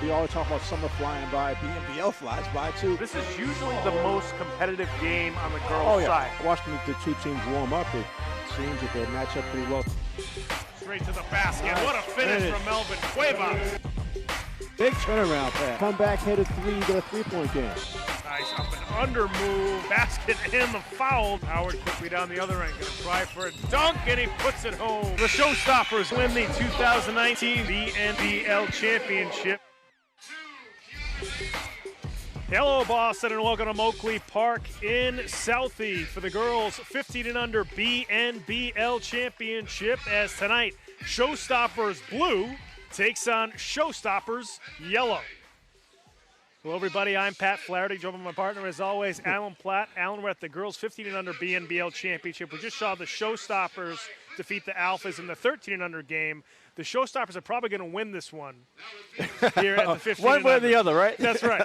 We always talk about summer flying by. BNBL flies by too. This is usually the most competitive game on the girls' side. Watching the two teams warm up, it seems that they match up pretty well. Straight to the basket. Nice. What a finish from Melvin Cuevas. Big turnaround pass. Come back, hit a three, get a three-point game. Nice up and under move. Basket and the foul. Howard quickly down the other end. Going to try for a dunk, and he puts it home. The Showstoppers win the 2019 BNBL Championship. Hello, Boston, and welcome to Moakley Park in Southie for the girls 15 and under BNBL Championship, as tonight Showstoppers Blue takes on Showstoppers Yellow. Hello, everybody. I'm Pat Flaherty, joined by my partner, as always, Alan Platt. Alan, we're at the girls 15 and under BNBL Championship. We just saw the Showstoppers defeat the Alphas in the 13 and under game. The Showstoppers are probably going to win this one here at the 15 One and way or under. the other, right? That's right.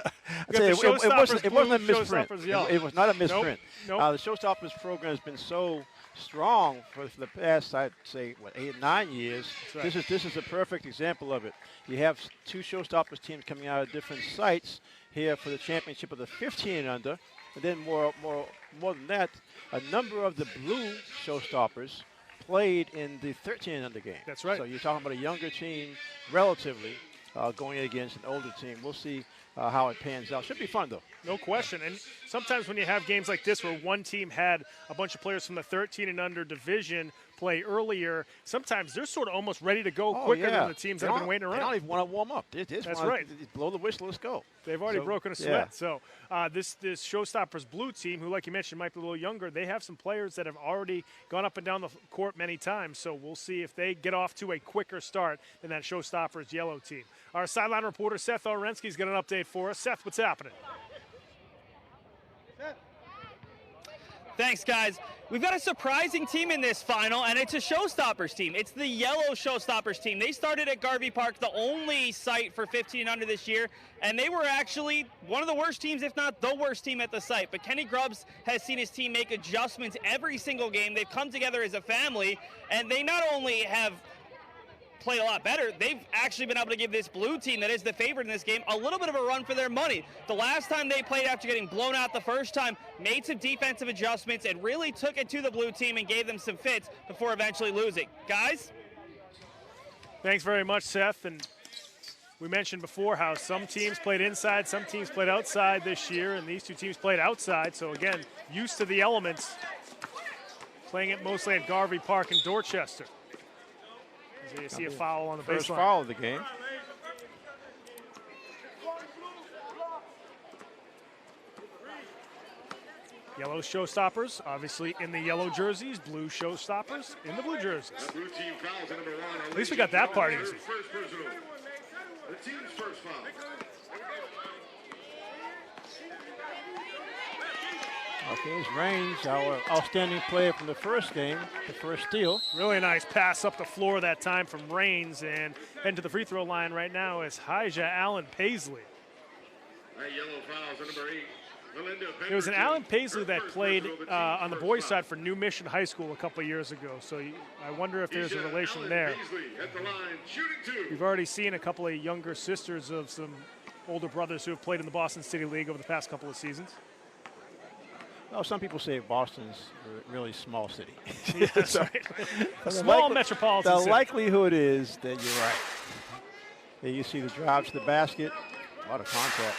It wasn't a misprint. Showstoppers Yellow. It was not a misprint. Nope. The Showstoppers program has been so strong for the past, I'd say, 8 or 9 years. Right. This is a perfect example of it. You have two Showstoppers teams coming out of different sites here for the championship of the 15 and under, and then more than that, a number of the blue Showstoppers played in the 13 and under game. That's right. So you're talking about a younger team, relatively, going against an older team. We'll see how it pans out. Should be fun, though. No question. And sometimes when you have games like this where one team had a bunch of players from the 13 and under division play earlier, sometimes they're sort of almost ready to go quicker than the teams that have been waiting around. They don't even want to warm up. That's right. Blow the whistle, let's go. They've already broken a sweat. So this Showstoppers Blue team, who, like you mentioned, might be a little younger, they have some players that have already gone up and down the court many times. So we'll see if they get off to a quicker start than that Showstoppers Yellow team. Our sideline reporter, Seth Orensky's got an update for us. Seth, what's happening? Thanks, guys. We've got a surprising team in this final, and it's a Showstoppers team. It's the yellow Showstoppers team. They started at Garvey Park, the only site for 15 and under this year, and they were actually one of the worst teams, if not the worst team at the site. But Kenny Grubbs has seen his team make adjustments every single game. They've come together as a family, and they not only have played a lot better, they've actually been able to give this blue team that is the favorite in this game a little bit of a run for their money. The last time they played after getting blown out the first time, made some defensive adjustments and really took it to the blue team and gave them some fits before eventually losing. Guys? Thanks very much, Seth. And we mentioned before how some teams played inside, some teams played outside this year, and these two teams played outside. So again, used to the elements, playing it mostly at Garvey Park in Dorchester. So you see a foul on the baseline. First foul of the game. Yellow Showstoppers, obviously in the yellow jerseys. Blue Showstoppers in the blue jerseys. At least we got that part easy. The team's first foul. Okay, it's Raines, our outstanding player from the first game, the first steal. Really nice pass up the floor that time from Raines, and heading to the free throw line right now is Hija Allen Paisley. Yellow fouls, number 8. There was an Alan Paisley that played on the boys' side for New Mission High School a couple of years ago, so I wonder if there's a relation there. We've already seen a couple of younger sisters of some older brothers who have played in the Boston City League over the past couple of seasons. Well, some people say Boston's a really small city. Yeah, that's right. A small metropolitan city. The likelihood is that you're right. There you see the drive to the basket, a lot of contact.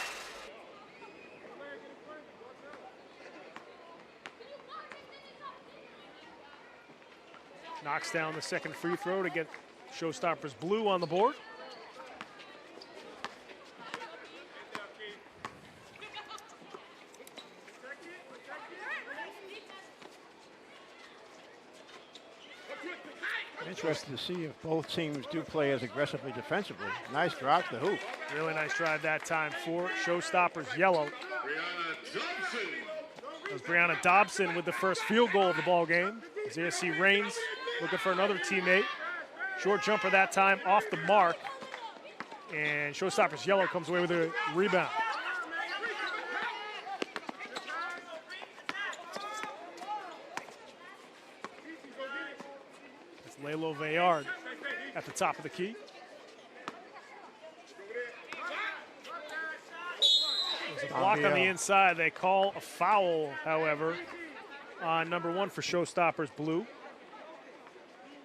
Knocks down the second free throw to get Showstoppers Blue on the board. Interested to see if both teams do play as aggressively defensively. Nice drive to the hoop. Really nice drive that time for Showstoppers Yellow. It was Brianna Dobson with the first field goal of the ball game. As you see Raines looking for another teammate. Short jumper that time off the mark. And Showstoppers Yellow comes away with a rebound. Lalo Vayard at the top of the key. There's a block on the inside. They call a foul, however, on number 1 for Showstoppers Blue.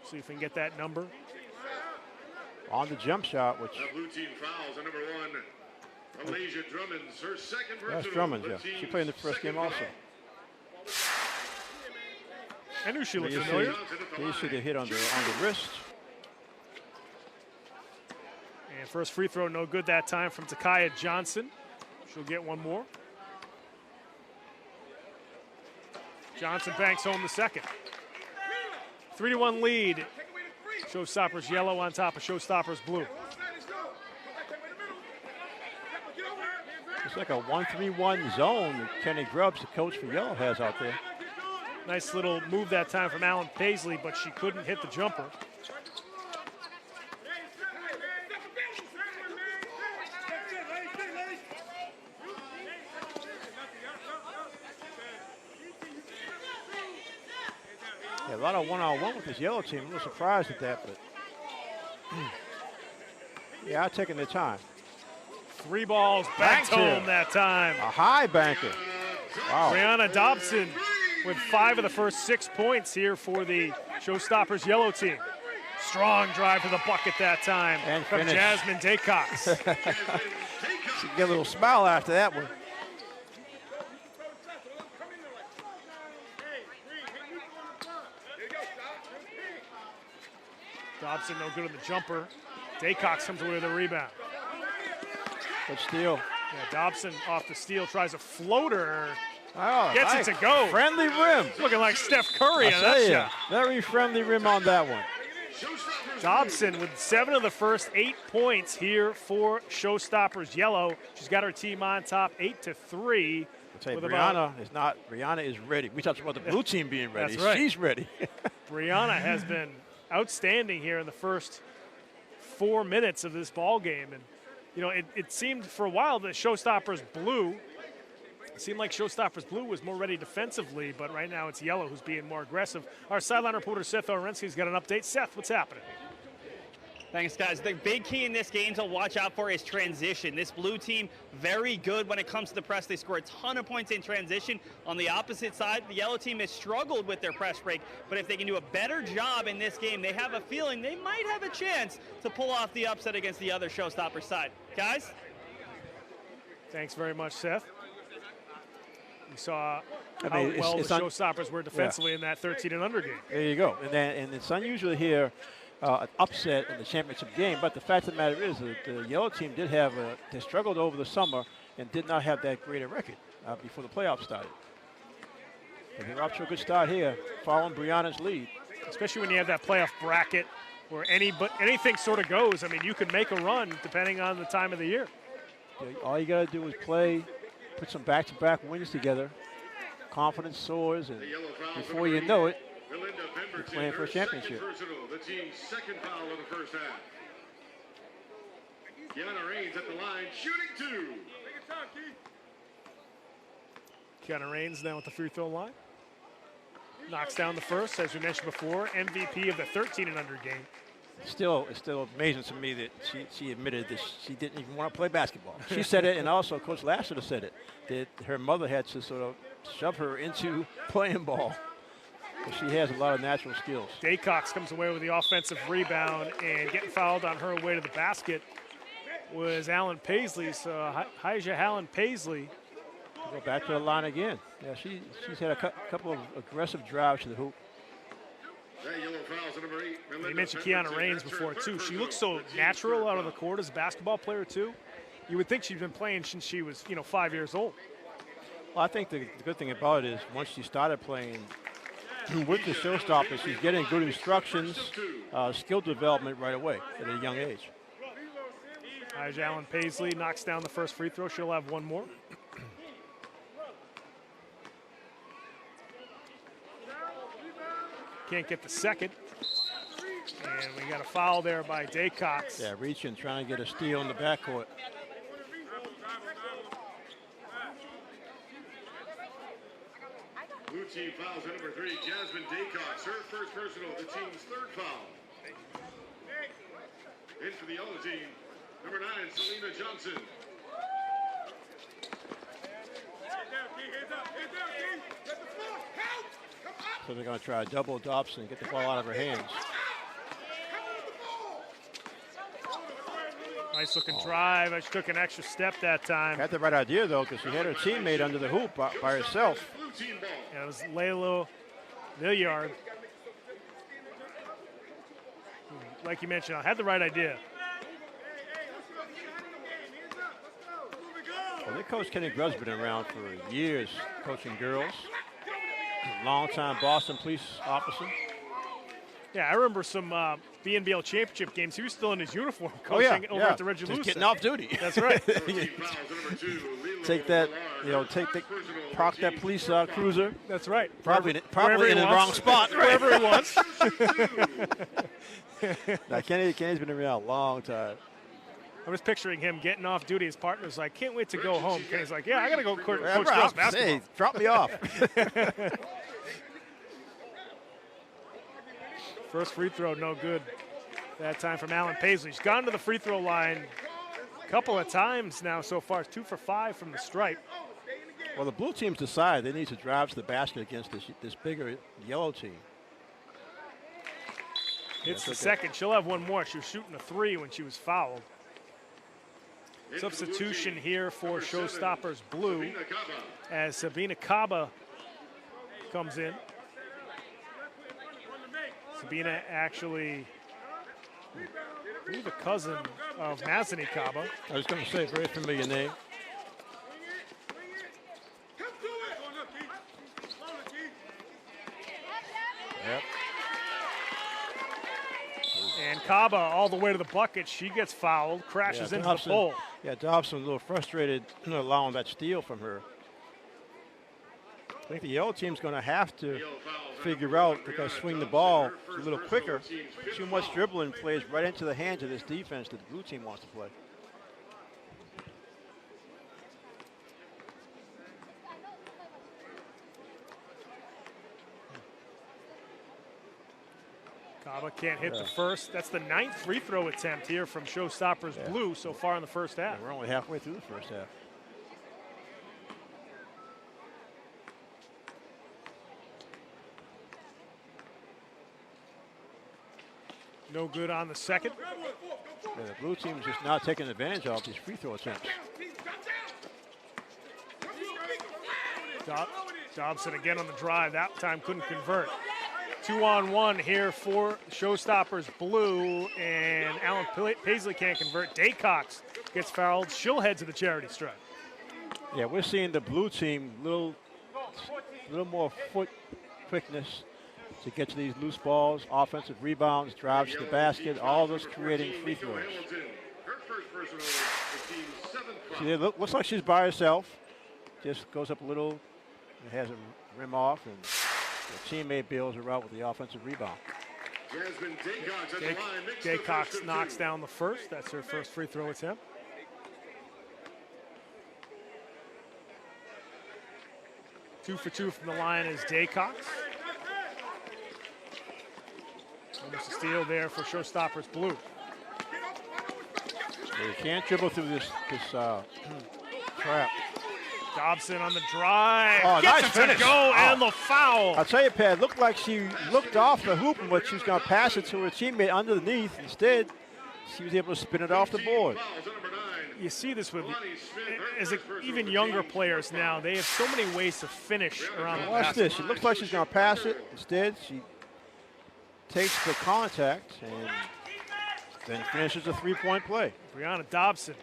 See if we can get that number. On the jump shot, which... The blue team fouls on number 1. Malaysia Drummond's her second personal. That's Drummond, yeah. She played in the first game also. I knew she looked familiar. You see the hit on the wrist. And first free throw, no good that time from Takaya Johnson. She'll get one more. Johnson banks home the second. 3-1 lead. Showstoppers yellow on top of Showstoppers blue. It's like a 1-3-1 zone that Kenny Grubbs, the coach for yellow, has out there. Nice little move that time from Alan Paisley, but she couldn't hit the jumper. Yeah, a lot of one-on-one with this yellow team. I'm a little surprised at that, but yeah, I'm taking their time. 3 balls banked home that time. A high banker. Wow. Brianna Dobson with 5 of the first 6 points here for the Showstoppers yellow team. Strong drive to the bucket that time and from finish. Jasmine Daycox. She get a little smile after that one. Dobson no good on the jumper. Daycox comes away with a rebound. Good steal. Yeah, Dobson off the steal tries a floater. Oh, Gets nice. it to go. Friendly rim. Looking like Steph Curry on that shot. Very friendly rim on that one. Dobson with 7 of the first 8 points here for Showstoppers yellow. She's got her team on top 8-3. I'll tell you, Brianna is ready. We talked about the blue team being ready. That's right. She's ready. Brianna has been outstanding here in the first 4 minutes of this ball game. And, you know, it seemed for a while that Showstoppers blue, it seemed like Showstoppers blue was more ready defensively, but right now it's yellow who's being more aggressive. Our sideline reporter Seth Orensky's got an update. Seth, what's happening? Thanks, guys. The big key in this game to watch out for is transition. This blue team, very good when it comes to the press. They score a ton of points in transition. On the opposite side, the yellow team has struggled with their press break, but if they can do a better job in this game, they have a feeling they might have a chance to pull off the upset against the other Showstoppers side. Guys? Thanks very much, Seth. We saw I how mean, well the Showstoppers were defensively in that 13 and under game. There you go. And it's unusual here. An upset in the championship game, but the fact of the matter is that the yellow team did have they struggled over the summer and did not have that great a record before the playoffs started. But they're off to a good start here, following Brianna's lead. Especially when you have that playoff bracket where anything sort of goes. I mean, you could make a run depending on the time of the year. All you got to do is play, put some back-to-back wins together. Confidence soars, and before you know it, you're playing for a championship. The team's second foul of the first half. Kiana Raines at the line, shooting 2. Kiana Raines now at the free throw line. Knocks down the first, as we mentioned before, MVP of the 13 and under game. It's still amazing to me that she admitted that she didn't even want to play basketball. She said it, and also Coach Lassiter said it, that her mother had to sort of shove her into playing ball. But she has a lot of natural skills. Daycox comes away with the offensive rebound, and getting fouled on her way to the basket was Alan Paisley. So Haija Allen Paisley. Go back to the line again. Yeah, she's had a couple of aggressive drives to the hoop. You mentioned Kiana Raines before, too. She looks so natural out of the court as a basketball player, too. You would think she's been playing since she was, 5 years old. Well, I think the good thing about it is once she started playing with the Showstoppers, she's getting good instructions, skill development right away at a young age. Haija Allen Paisley knocks down the first free throw. She'll have one more. Can't get the second. And we got a foul there by Daycox. Yeah, reaching, trying to get a steal in the backcourt. Blue team fouls at number 3, Jasmine Daycox. Her first personal, the team's third foul. In for the yellow team, number 9, Selena Johnson. So they're going to try to double Dobson and get the ball out of her hands. Nice looking drive. She took an extra step that time. Had the right idea, though, because she had her teammate under the hoop by herself. And it was Layla Milliard. Like you mentioned, I had the right idea. Well, their coach Kenny Grubb's been around for years coaching girls. Long-time Boston police officer. Yeah, I remember some BNBL championship games. He was still in his uniform coaching over at the Reggie Just Lewis getting Center. off duty. That's right. Take that, park that police cruiser. That's right. Probably in the wrong spot. Wherever he wants. Now, Kenny's been around a long time. I was picturing him getting off duty. His partner's like, can't wait to go home. Kenny's like, yeah, I got to go coach girls basketball. Hey, drop me off. First free throw, no good. That time from Alan Paisley. He's gone to the free throw line a couple of times now so far. 2 for 5 from the stripe. Well, the blue team's decided they need to drive to the basket against this bigger yellow team. Hits the second. She'll have one more. She was shooting a 3 when she was fouled. Substitution here for Showstoppers Blue as Sabina Kaba comes in. Sabina actually, I believe, a cousin of Mazani Kaba. I was going to say, very familiar name. Yep. And Kaba all the way to the bucket. She gets fouled, crashes into the pole. Yeah, Dobson a little frustrated allowing that steal from her. I think the yellow team's going to have to figure out, because swing the ball a little quicker. Too much dribbling plays right into the hands of this defense that the blue team wants to play. Kaba can't hit the first. That's the 9th free throw attempt here from Showstoppers Blue so far in the first half. Yeah, we're only halfway through the first half. No good on the second. Yeah, the blue team's just not taking advantage of these free throw attempts. Dobson again on the drive. That time couldn't convert. 2-on-1 here for Showstoppers Blue, and Alan Paisley can't convert. Daycox gets fouled. She'll head to the charity stripe. Yeah, we're seeing the blue team little more foot quickness to get to these loose balls, offensive rebounds, drives to the basket, all this creating free throws. See, it looks like she's by herself. Just goes up a little and has a rim off, and the teammate bails her out with the offensive rebound. Daycox knocks down the first. That's her first free throw attempt. Two for 2 from the line is Daycox. Almost a steal there for Showstoppers Blue. You can't dribble through this trap. Dobson on the drive. Oh, gets nice it finish. to go, and the foul. I'll tell you, Pat, looked like she looked off the hoop, but she was going to pass it to her teammate underneath. Instead, she was able to spin it off the board. You see this with even younger players now. They have so many ways to finish around the Watch basket. this. She looks like she's going to pass it. Instead, she takes the contact and then finishes a three-point play. Brianna Dobson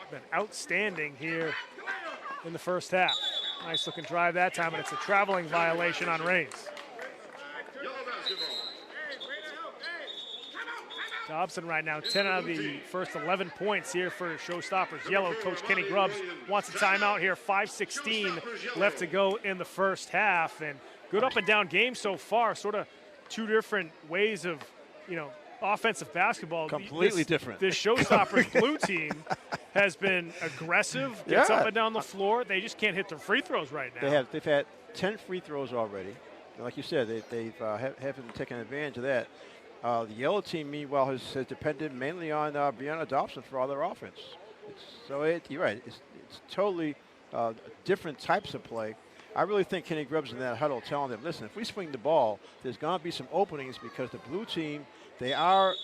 been outstanding here in the first half. Nice looking drive that time, and it's a traveling violation on Reigns. Dobson right now, 10 out of the first 11 points here for Showstoppers Yellow. Coach Kenny Grubbs wants a timeout here. 5:16 left to go in the first half, and good up and down game so far. Sort of two different ways of, offensive basketball. Completely different. This Showstoppers Blue team has been aggressive, gets up and down the floor. They just can't hit their free throws right now. They've had 10 free throws already. And like you said, they haven't taken advantage of that. The yellow team, meanwhile, has depended mainly on Brianna Dobson for all their offense. You're right. It's totally different types of play. I really think Kenny Grubb's in that huddle telling them, listen, if we swing the ball, there's going to be some openings because the blue team, they're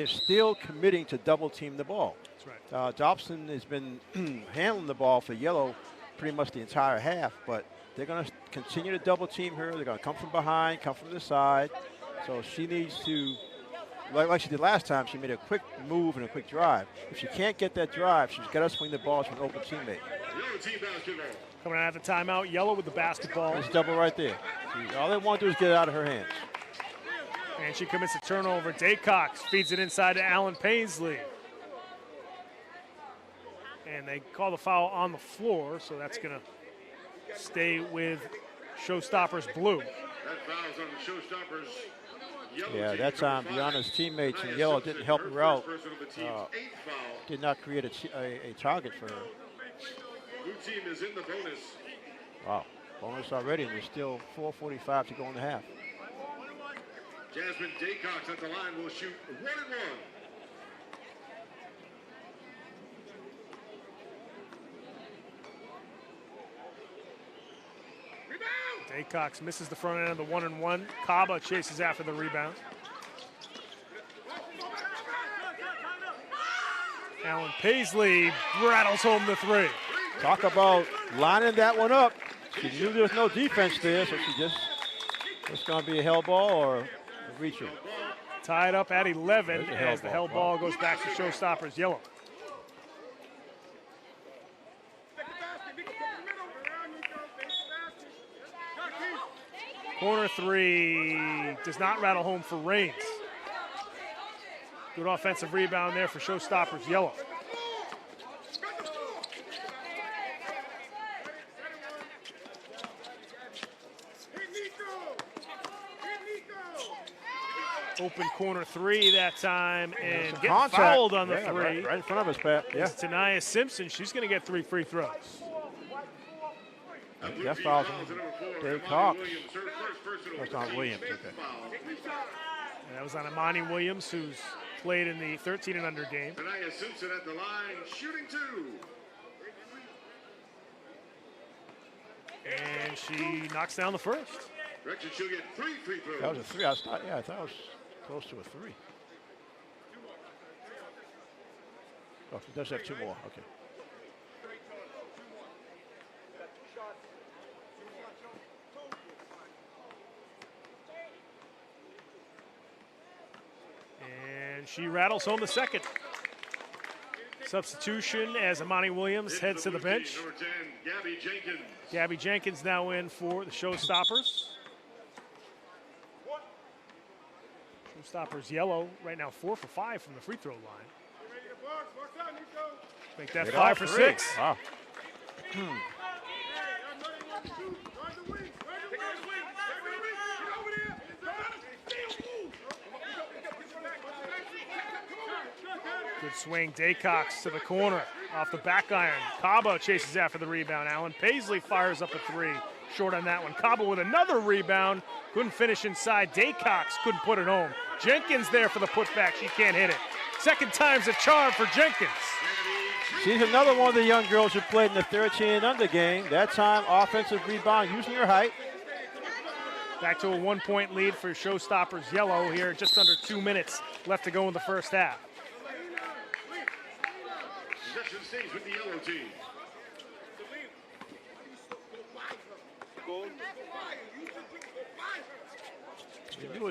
still committing to double team the ball. That's right. Dobson has been handling the ball for yellow pretty much the entire half, but they're going to continue to double team her. They're going to come from behind, come from the side. So she needs to, like she did last time, she made a quick move and a quick drive. If she can't get that drive, she's got to swing the ball to an open teammate. Coming out of the timeout, yellow with the basketball. There's double right there. All they want to do is get it out of her hands. And she commits a turnover. Daycox feeds it inside to Alan Paisley. And they call the foul on the floor, so that's going to stay with Showstoppers blue. That foul's on the Showstoppers. Yeah, that time Biana's teammates in yellow didn't help her out. Did not create a target for her. Blue team is in the bonus. Wow, bonus already, and there's still 4:45 to go in the half. Jasmine Daycox at the line will shoot 1-1. Daycox misses the front end of the 1-and-1. Kaba chases after the rebound. Alan Paisley rattles home the three. Talk about lining that one up. She knew there was no defense there, so she it's going to be a hell ball or a reacher. Tied up at 11 as the hell ball goes back to Showstoppers yellow. Corner three does not rattle home for Raines. Good offensive rebound there for Showstoppers yellow. Open corner three that time, and getting contact. Fouled on the three. Right in front of us, Pat. Yeah. Tania Simpson. She's going to get 3 free throws. That foul's Daycox. That's not Williams. Okay. And that was on Imani Williams, who's played in the 13 and under game. Tania Simpson at the line, shooting 2. And she knocks down the first. Direction, she'll get 3 free throws. That was a 3. I thought it was close to a 3. Oh, it does have 2 more. Okay. And she rattles home the second. Substitution as Imani Williams heads to the bench. Number 10, Gabby Jenkins. Gabby Jenkins now in for the Showstoppers. Showstoppers yellow right now 4 for 5 from the free throw line. Make that 5 for 6. Wow. Good swing, Daycox to the corner off the back iron. Kaba chases after the rebound. Alan Paisley fires up a 3. Short on that one. Kaba with another rebound. Couldn't finish inside. Daycox couldn't put it home. Jenkins there for the putback. She can't hit it. Second time's a charm for Jenkins. She's another one of the young girls who played in the 13 and under game. That time, offensive rebound using her height. Back to a 1-point lead for Showstoppers yellow here. Just under 2 minutes left to go in the first half. Possession stays with the yellow team.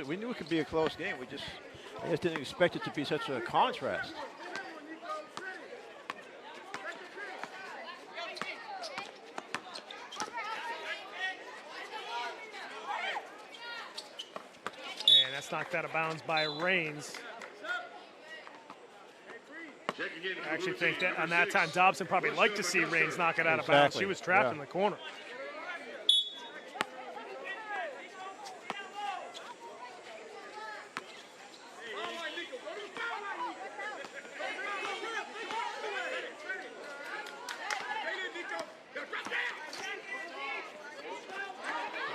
We knew it could be a close game. I just didn't expect it to be such a contrast. And that's knocked out of bounds by Raines. I actually think that on that time, Dobson probably liked to see Raines knock it out of bounds. She was trapped in the corner.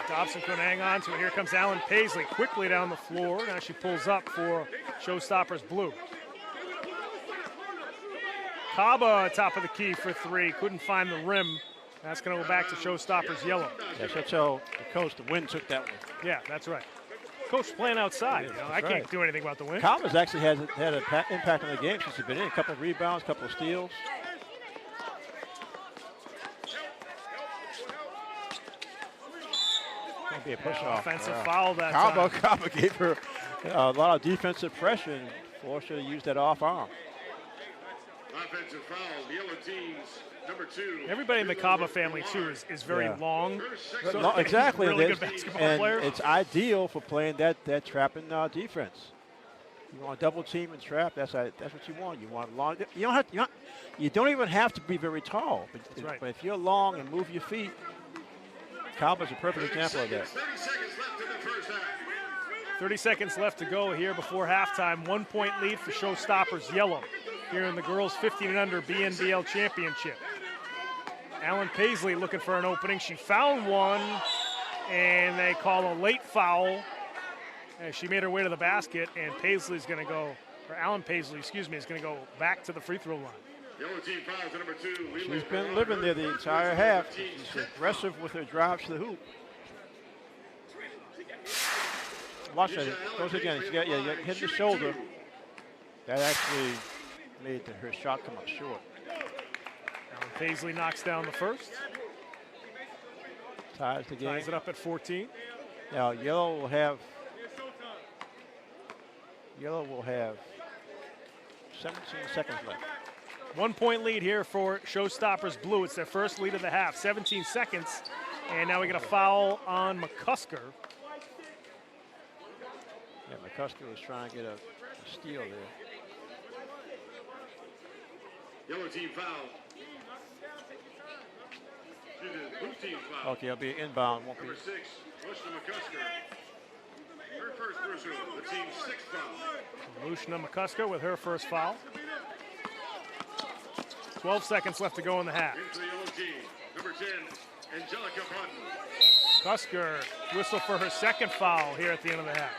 Dobson couldn't hang on to it. Here comes Alan Paisley quickly down the floor. Now she pulls up for Showstoppers blue. Kaba top of the key for 3. Couldn't find the rim That's going to go back to Showstoppers yellow. Yeah, so tell the coach the wind took that one. Yeah, that's right. Coach playing outside. Yeah, You know, I that's can't right. do anything about the wind. Calvers actually had an impact on the game since he's been in. A couple of rebounds, a couple of steals. Might be a push off. Offensive foul that time. Kaba gave her a lot of defensive pressure and forced her to use that off arm. Offensive foul, yellow teams, number 2. Everybody in the Kaba family, too, is very Yeah. long. So No, exactly. Really and good basketball and player. it's ideal for playing that trapping defense. You want double team and trap. That's what you want. You want long. You don't even have to be very tall. But, right. but if you're long and move your feet, Calvin's a perfect example of that. 30 seconds left in the first half. 30 seconds left to go here before halftime. 1 point lead for Showstoppers yellow here in the girls 15 and under BNBL championship. Alan Paisley looking for an opening. She found one, and they call a late foul. And she made her way to the basket, and Paisley's going to go, or Alan Paisley, excuse me, is going to go back to the free throw line. Yellow team fouls number 2. She's been living there the entire half. She's aggressive with her drives to the hoop. Watch that. It goes again. She got hit the shoulder. That actually made her shot come up short. Alan Paisley knocks down the first. Ties the game. Ties it up at 14. Now yellow will have 17 seconds left. 1 point lead here for Showstoppers Blue. It's their first lead of the half. 17 seconds. And now we get a foul on McCusker. Yeah, McCusker was trying to get a steal there. Yellow team foul. Blue team foul. Okay, it'll be inbound. Won't be. Number 6, Lushna McCusker. Her first personal, the team's 6th foul. Lushna McCusker with her first foul. 12 seconds left to go in the half. Into the yellow team, number 10, Angelica Button. Cusker whistle for her second foul here at the end of the half.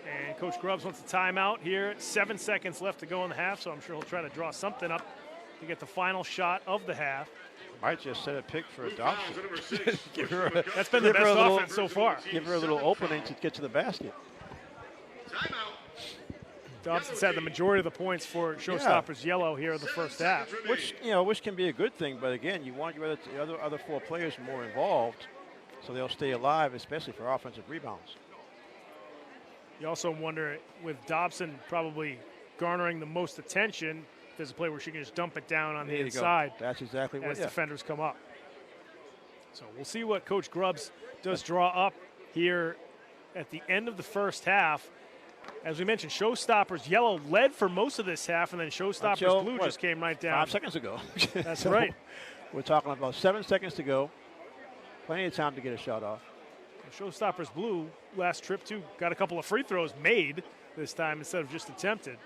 And Coach Grubbs wants a timeout here. 7 seconds left to go in the half, so I'm sure he'll try to draw something up to get the final shot of the half. Might just set a pick for Blue adoption. fouls at number 6. Give her a, That's been the give her best a little- offense so far. give her a little opening to get to the basket. Timeout. Dobson's had the majority of the points for Showstoppers Yellow here in the first half. Which can be a good thing, but again, you want your other four players more involved, so they'll stay alive, especially for offensive rebounds. You also wonder, with Dobson probably garnering the most attention, if there's a play where she can just dump it down on the There you go. inside That's exactly what. as Yeah. defenders come up. So we'll see what Coach Grubbs does draw up here at the end of the first half. As we mentioned, Showstoppers Yellow led for most of this half, and then Showstoppers Until, Blue what, just came right down. 5 seconds ago. That's So right. We're talking about 7 seconds to go. Plenty of time to get a shot off. Showstoppers Blue, last trip too, got a couple of free throws made this time instead of just attempted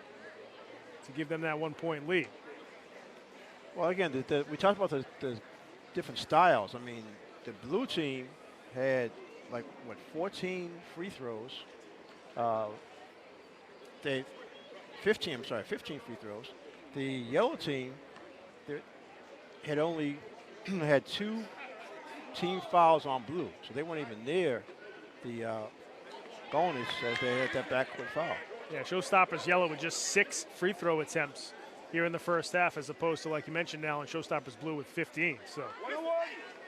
to give them that 1 point lead. Well, again, we talked about the different styles. I mean, the blue team had 14 free throws. 15 free throws. The yellow team had only had 2 team fouls on blue, so they weren't even near the bonus as they had that backcourt foul. Yeah, Showstoppers Yellow with just 6 free throw attempts here in the first half, as opposed to, like you mentioned now, in Showstoppers Blue with 15. So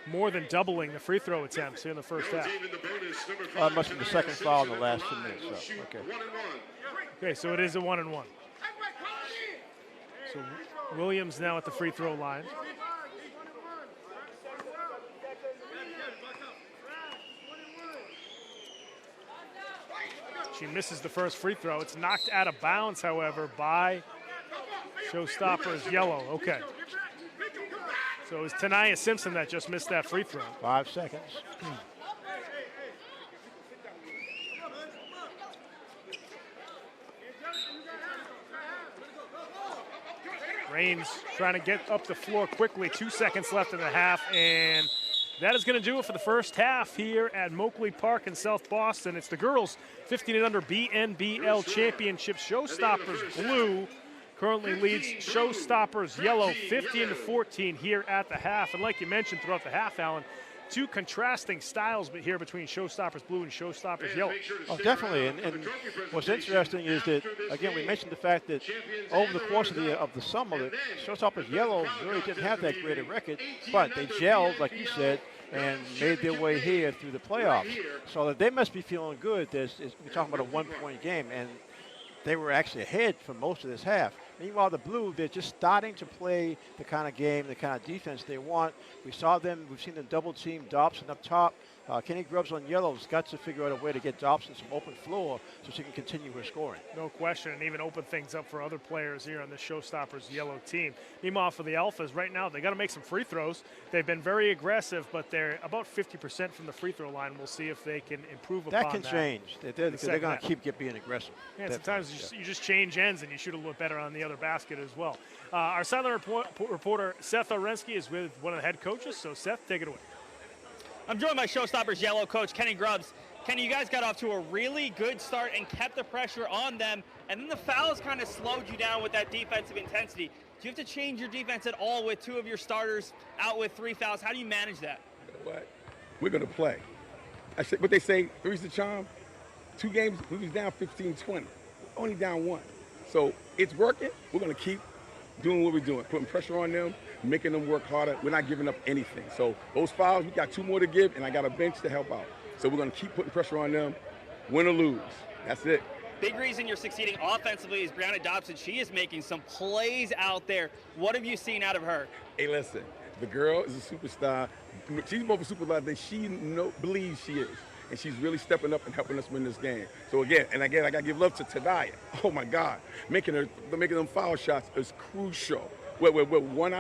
more than doubling the free throw attempts here in the first half. Team in the bonus, number 5, It must be the second foul in the last 2 line minutes. will So, shoot okay. 1 and 1. Okay, so it is a 1-and-1. So Williams now at the free throw line. She misses the first free throw. It's knocked out of bounds, however, by Showstoppers Yellow. Okay. So it was Tanaya Simpson that just missed that free throw. 5 seconds. Raines trying to get up the floor quickly. 2 seconds left in the half, and that is going to do it for the first half here at Moakley Park in South Boston. It's the girls 15 and under BNBL championship. Showstoppers Blue currently leads Showstoppers Yellow 15-14 here at the half. And like you mentioned throughout the half, Alan, two contrasting styles here between Showstoppers Blue and Showstoppers Yellow. Oh, definitely. And what's interesting is that, again, we mentioned the fact that over the course of the summer, the Showstoppers Yellow really didn't have that great a record, but they gelled, like you said, and made their way here through the playoffs. So that they must be feeling good. We're talking about a one-point game, and they were actually ahead for most of this half. Meanwhile, the Blue, they're just starting to play the kind of game, the kind of defense they want. We've seen them double team Dobson up top. Kenny Grubbs on Yellow's got to figure out a way to get Dobson some open floor so she can continue her scoring. No question, and even open things up for other players here on the Showstoppers Yellow team. Meanwhile, for the Alphas, right now, they got to make some free throws. They've been very aggressive, but they're about 50% from the free throw line. We'll see if they can improve upon that. That can change. They're going to keep being aggressive. Yeah, sometimes you just change ends and you shoot a little better on the other basket as well. Our silent reporter, Seth Orensky, is with one of the head coaches. So, Seth, take it away. I'm joined by Showstoppers Yellow coach Kenny Grubbs. Kenny, you guys got off to a really good start and kept the pressure on them, and then the fouls kind of slowed you down with that defensive intensity. Do you have to change your defense at all with two of your starters out with 3 fouls? How do you manage that? What? We're going to play. I said what they say, three's the charm. 2 games, we was down 15-20. Only down 1. So it's working. We're going to keep doing what we're doing, putting pressure on them, making them work harder. We're not giving up anything. So those fouls, we got 2 more to give, and I got a bench to help out. So we're going to keep putting pressure on them, win or lose. That's it. Big reason you're succeeding offensively is Brianna Dobson. She is making some plays out there. What have you seen out of her? Hey, listen, the girl is a superstar. She's more of a superstar than she believes she is. And she's really stepping up and helping us win this game. So again, I got to give love to Tadaya. Oh my God, making them foul shots is crucial. We're 3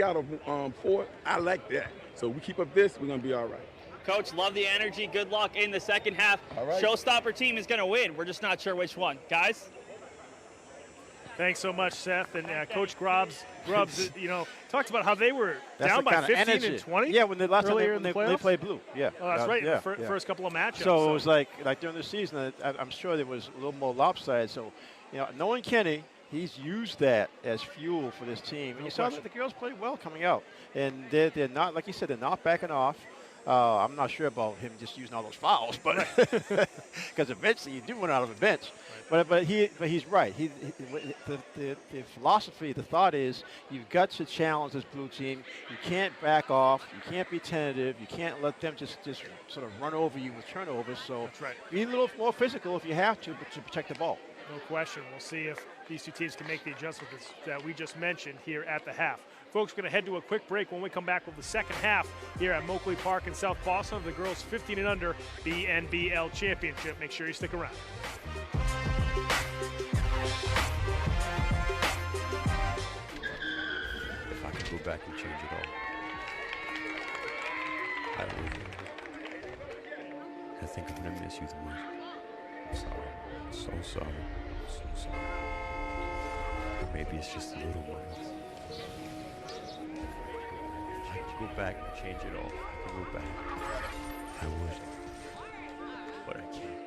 out of 4. I like that. So we keep up this, we're gonna be all right. Coach, love the energy. Good luck in the second half. All right. Showstopper team is gonna win. We're just not sure which one, guys. Thanks so much, Seth. And Coach Grubbs, talked about how they were down by 15 and 20. Yeah, when the last time earlier they played Blue. Yeah. Oh, that's right. Yeah. First couple of matchups. So it was like during the season, I'm sure there was a little more lopsided. So, knowing Kenny, he's used that as fuel for this team. And you saw that the girls played well coming out. And they're not, like you said, they're not backing off. I'm not sure about him just using all those fouls, but because eventually you do run out of a bench. But he's right. The philosophy, the thought is you've got to challenge this Blue team. You can't back off. You can't be tentative. You can't let them just sort of run over you with turnovers. So be a little more physical if you have to, but to protect the ball. No question. We'll see if these two teams can make the adjustments that we just mentioned here at the half. Folks, we're going to head to a quick break. When we come back with the second half here at Moakley Park in South Boston, the girls 15 and under BNBL championship. Make sure you stick around. If I could go back and change it all, I would. I think I'm going to miss you the most. I'm sorry. I'm so sorry. I'm so sorry. Maybe it's just a little words. If I could go back and change it all, I could go back. I would. But I can't.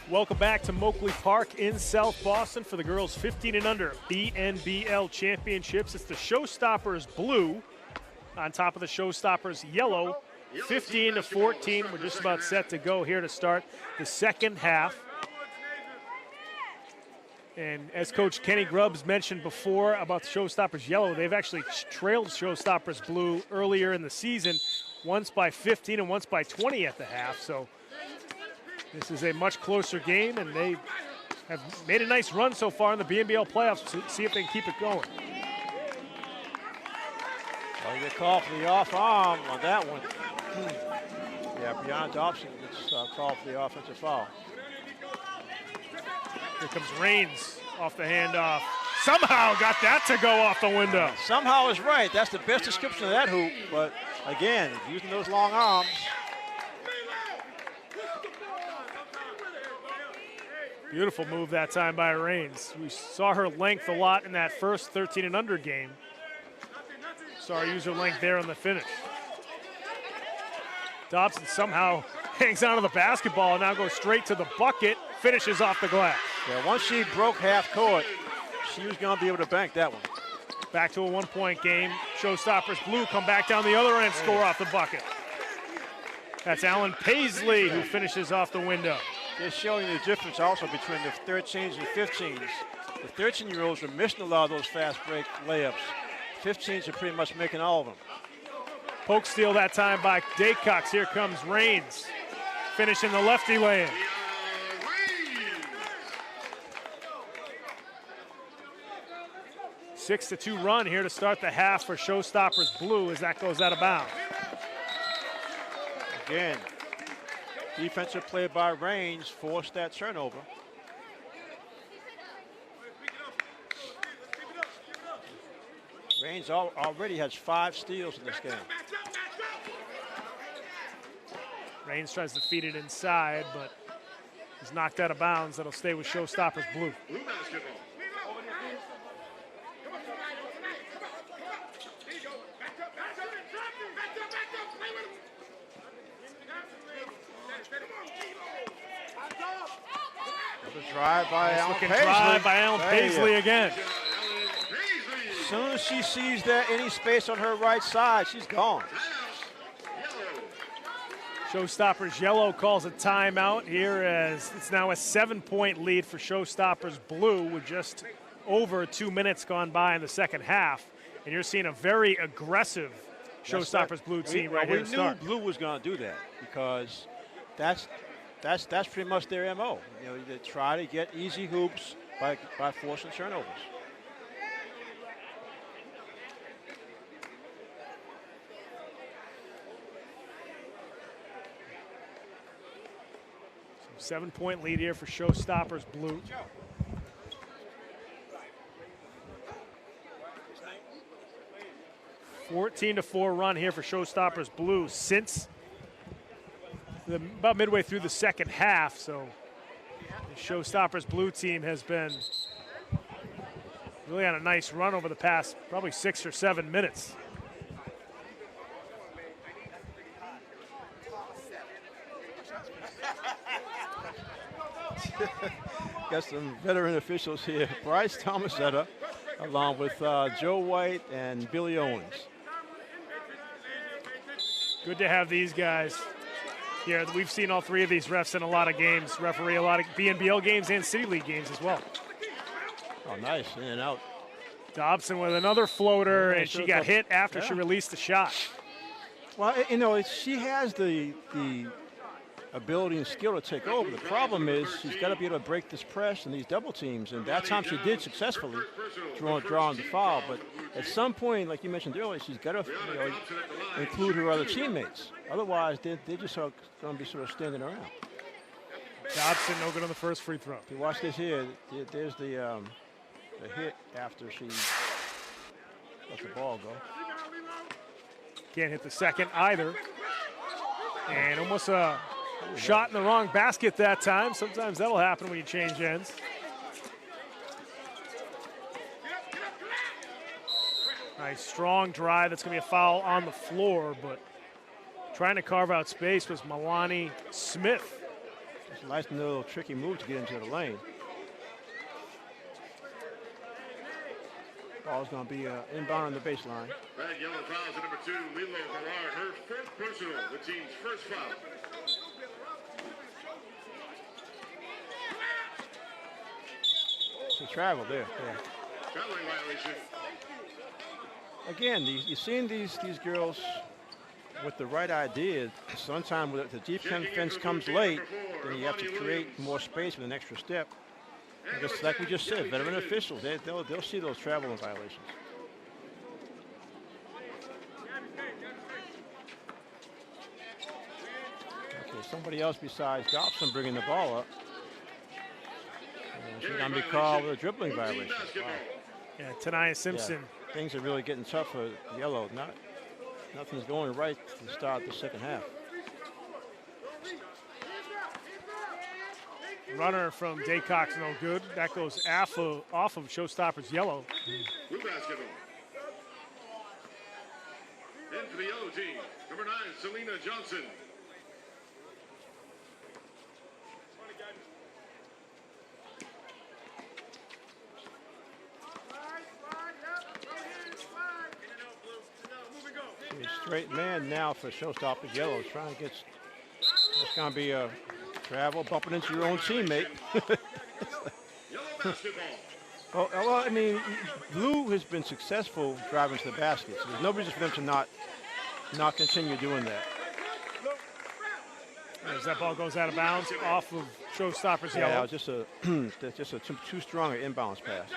Welcome back to Moakley Park in South Boston for the girls 15 and under BNBL championships. It's the Showstoppers Blue on top of the Showstoppers Yellow, 15-14. We're just about set to go here to start the second half. And as Coach Kenny Grubbs mentioned before about the Showstoppers Yellow, they've actually trailed Showstoppers Blue earlier in the season, once by 15 and once by 20 at the half. So this is a much closer game, and they have made a nice run so far in the BNBL playoffs to see if they can keep it going. Well, you get called for the off arm on that one. Yeah, Brianna Dobson gets called for the offensive foul. Here comes Raines off the handoff. Somehow got that to go off the window. Somehow is right. That's the best description of that hoop. But again, using those long arms. Beautiful move that time by Raines. We saw her length a lot in that first 13 and under game. Saw her use her length there on the finish. Dobson somehow hangs onto the basketball and now goes straight to the bucket, finishes off the glass. Yeah, once she broke half court, she was going to be able to bank that one. Back to a 1-point game. Showstoppers Blue come back down the other end, score off the bucket. That's Alan Paisley who finishes off the window. They're showing the difference also between the 13s and 15s. The 13-year-olds are missing a lot of those fast break layups. 15s are pretty much making all of them. Poke steal that time by Daycox. Here comes Raines, finishing the lefty lane. 6-2 run here to start the half for Showstoppers Blue as that goes out of bounds. Again, defensive play by Raines forced that turnover. Raines already has 5 steals in this game. Raines tries to feed it inside, but he's knocked out of bounds. That'll stay with Showstoppers Blue. Blue basketball. The drive by Alan Looking Paisley. drive by Alan Paisley again. As soon as she sees that any space on her right side, she's gone. Showstoppers Yellow calls a timeout here as it's now a 7-point lead for Showstoppers Blue with just over 2 minutes gone by in the second half. And you're seeing a very aggressive Showstoppers Blue team right here to start. We knew Blue was going to do that because that's pretty much their MO. You know, they try to get easy hoops by forcing turnovers. So 7-point lead here for Showstoppers Blue. 14-4 run here for Showstoppers Blue since about midway through the second half. So the Showstoppers Blue team has been really on a nice run over the past probably 6 or 7 minutes. Got some veteran officials here. Bryce Tomasetta, along with Joe White and Billy Owens. Good to have these guys here. We've seen all 3 of these refs in a lot of games, referee a lot of BNBL games and City League games as well. Oh, nice, in and out. Dobson with another floater, and she got hit after she released the shot. Well, you know, she has the ability and skill to take over. The problem is she's got to be able to break this press and these double teams, and that time she did successfully, drawing the foul. But at some point, like you mentioned earlier, she's got to include her other teammates. Otherwise, they're just going to be sort of standing around. Dobson no good on the first free throw. If you watch this here, there's the hit after she lets the ball go. Can't hit the second either. And almost a shot in the wrong basket that time. Sometimes that'll happen when you change ends. Nice strong drive. That's going to be a foul on the floor, but trying to carve out space was Milani Smith. It's a nice little tricky move to get into the lane. Ball's going to be inbound on the baseline. Red yellow fouls at number 2, Lilo Millard, her 4th personal, the team's first foul. It's a travel there. Yeah. Traveling violation. Again, you're seeing these girls with the right idea. Sometimes when the defense comes late, then you have to create more space with an extra step. Just like we just said, veteran officials, they'll see those traveling violations. Okay, somebody else besides Dobson bringing the ball up. She's going to be called with a dribbling violation. Wow. Yeah, Tanaya Simpson. Yeah, things are really getting tough for Yellow. Nothing's going right to start the second half. Runner from Daycox, no good. That goes off of Showstoppers Yellow. Blue basketball. In for the yellow team, number 9, Selena Johnson. A straight man now for Showstoppers Yellow. Trying to get. It's going to be a travel bumping into your own teammate. Yellow basketball. Well, I mean, Blue has been successful driving to the basket, so there's no reason for them to not continue doing that. As that ball goes out of bounds off of Showstoppers Yellow. Yeah, just a too strong an inbounds pass.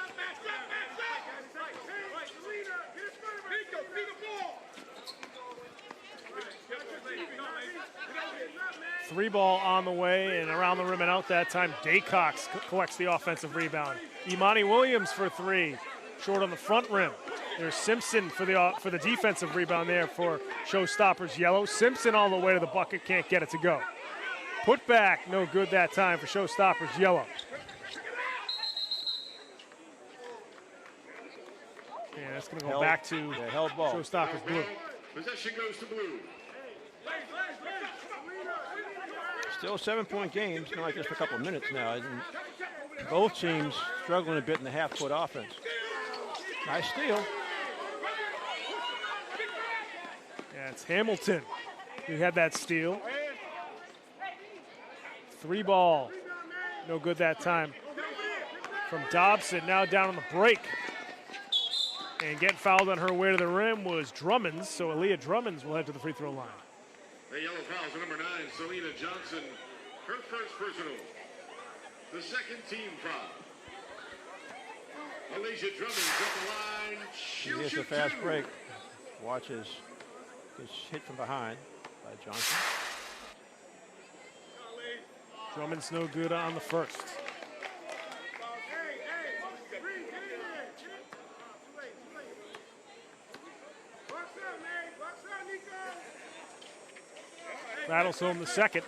Three ball on the way and around the rim and out that time. Daycox collects the offensive rebound. Imani Williams for three, short on the front rim. There's Simpson for the defensive rebound there for Showstoppers Yellow. Simpson all the way to the bucket, can't get it to go. Put back, no good that time for Showstoppers Yellow. And that's going to go back to Showstoppers Blue. Possession goes to Blue. Still 7-point games, not like just for a couple of minutes now. And both teams struggling a bit in the half-court offense. Nice steal. Yeah, it's Hamilton who had that steal. Three ball, no good that time from Dobson, now down on the break. And getting fouled on her way to the rim was Drummonds, so Aaliyah Drummonds will head to the free throw line. The yellow foul to number 9, Selena Johnson. Her first personal. The second team foul. Alicia Drummonds up the line. Here's a fast break. Watches. Gets hit from behind by Johnson. Drummond's no good on the first. Battles home the second.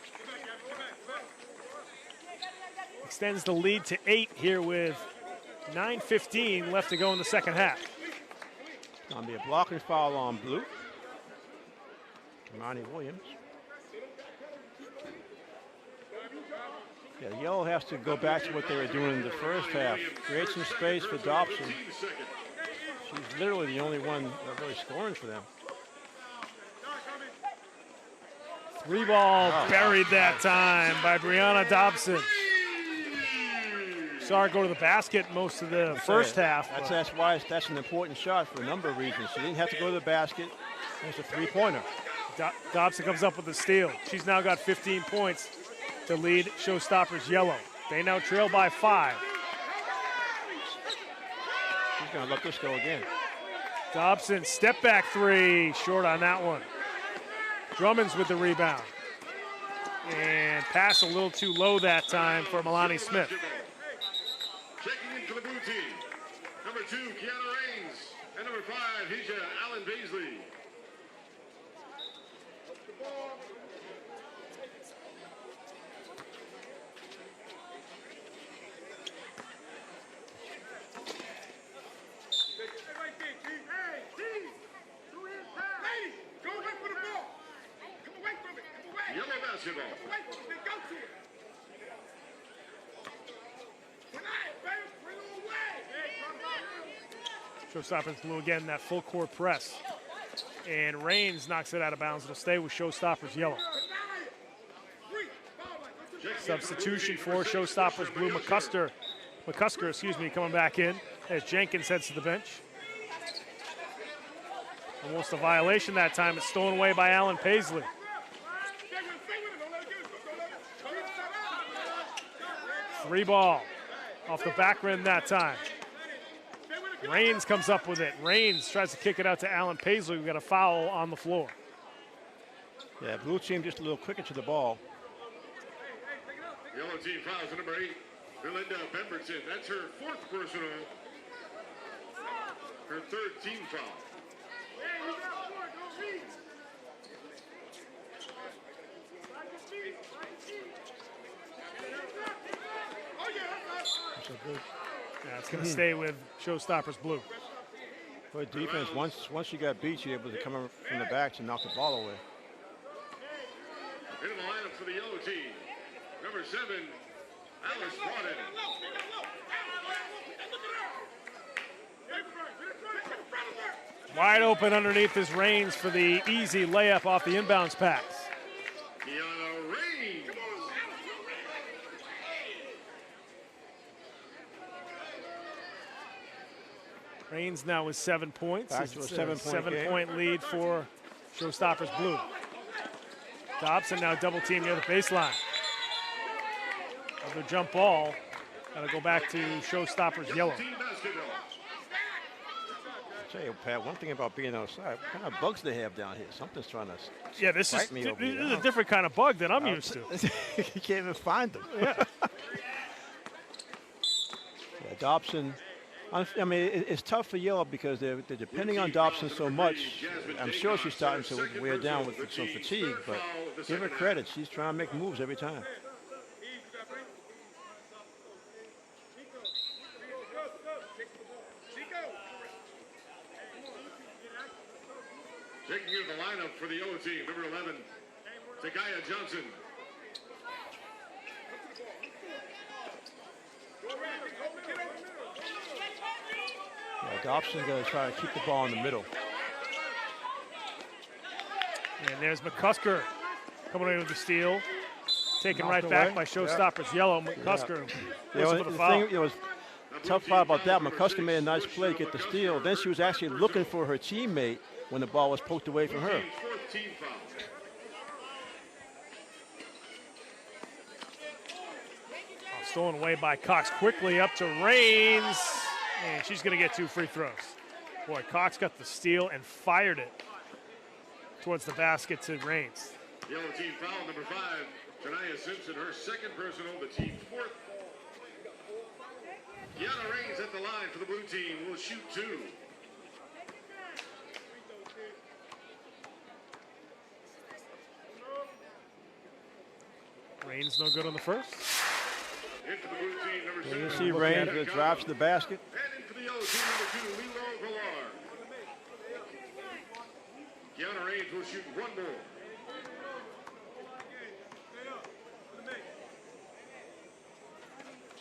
Extends the lead to 8 here with 9:15 left to go in the second half. Going to be a blocking foul on Blue. Imani Williams. Yeah, Yellow has to go back to what they were doing in the first half. Create some space for Dobson. She's literally the only one really scoring for them. Three ball buried that time by Brianna Dobson. Saw her go to the basket most of the first half. That's why that's an important shot for a number of reasons. She didn't have to go to the basket. It's a three-pointer. Dobson comes up with the steal. She's now got 15 points to lead Showstoppers Yellow. They now trail by 5. She's going to let this go again. Dobson, step back three, short on that one. Drummonds with the rebound. And pass a little too low that time for Milani Smith. Checking in for the blue team. Number 2, Kiana Raines. And number 5, Hija Allen Baisley. Yellow basketball. Showstoppers Blue again, that full court press. And Raines knocks it out of bounds. It'll stay with Showstoppers Yellow. Substitution for Showstoppers Blue. McCusker, coming back in as Jenkins heads to the bench. Almost a violation that time. It's stolen away by Allen Paisley. Three ball off the back rim that time. Raines comes up with it. Raines tries to kick it out to Allen Paisley. We've got a foul on the floor. Yeah, blue team just a little quicker to the ball. Yellow team fouls to number 8, Belinda Pemberton. That's her 4th personal. Her 3rd team foul. Yeah, it's going to stay with Showstoppers Blue. Good defense. Once you got beat, you're able to come from the back to knock the ball away. In the lineup for the yellow team, number 7, Alice Brodden. Wide open underneath is Reigns for the easy layup off the inbounds pass. Kiana Reigns. Reigns now with 7 points. Back to a It's 7-point game. seven-point lead for Showstoppers Blue. Dobson now double team near the baseline. Another jump ball. Got to go back to Showstoppers Yellow. Team basketball. I'll tell you, Pat, one thing about being outside, what kind of bugs they have down here? Something's trying to Yeah, this bite me over is here. a different kind of bug than I'm used to. You can't even find them. Yeah. Yeah, Dobson, I mean, it's tough for Yellow because they're depending on Dobson so much. I'm sure she's starting to wear down with some fatigue, but give her credit. She's trying to make moves every time. Taking in the lineup for the yellow team, number 11, Takaya Johnson. Yeah, Dobson's going to try to keep the ball in the middle. And there's McCusker coming in with the steal. Taken right Knocked back away. by Showstoppers Yellow. McCusker whistle for the The foul. thing, it was tough part about that. McCusker made a nice play, get the steal. Then she was actually looking for her teammate when the ball was poked away from her. Fourth team foul. Stolen away by Cox. Quickly up to Reigns. And she's going to get 2 free throws. Boy, Cox got the steal and fired it towards the basket to Reigns. Yellow team foul, number 5, Janaya Simpson, her second personal, the team's 4th. Kiana Reigns at the line for the blue team will shoot 2. Reigns no good on the first. Into the blue team, number You 7. see Reigns that drives to the basket. And into the yellow team, number 2, Lilo Villar. Kiana Reigns will shoot 1 more.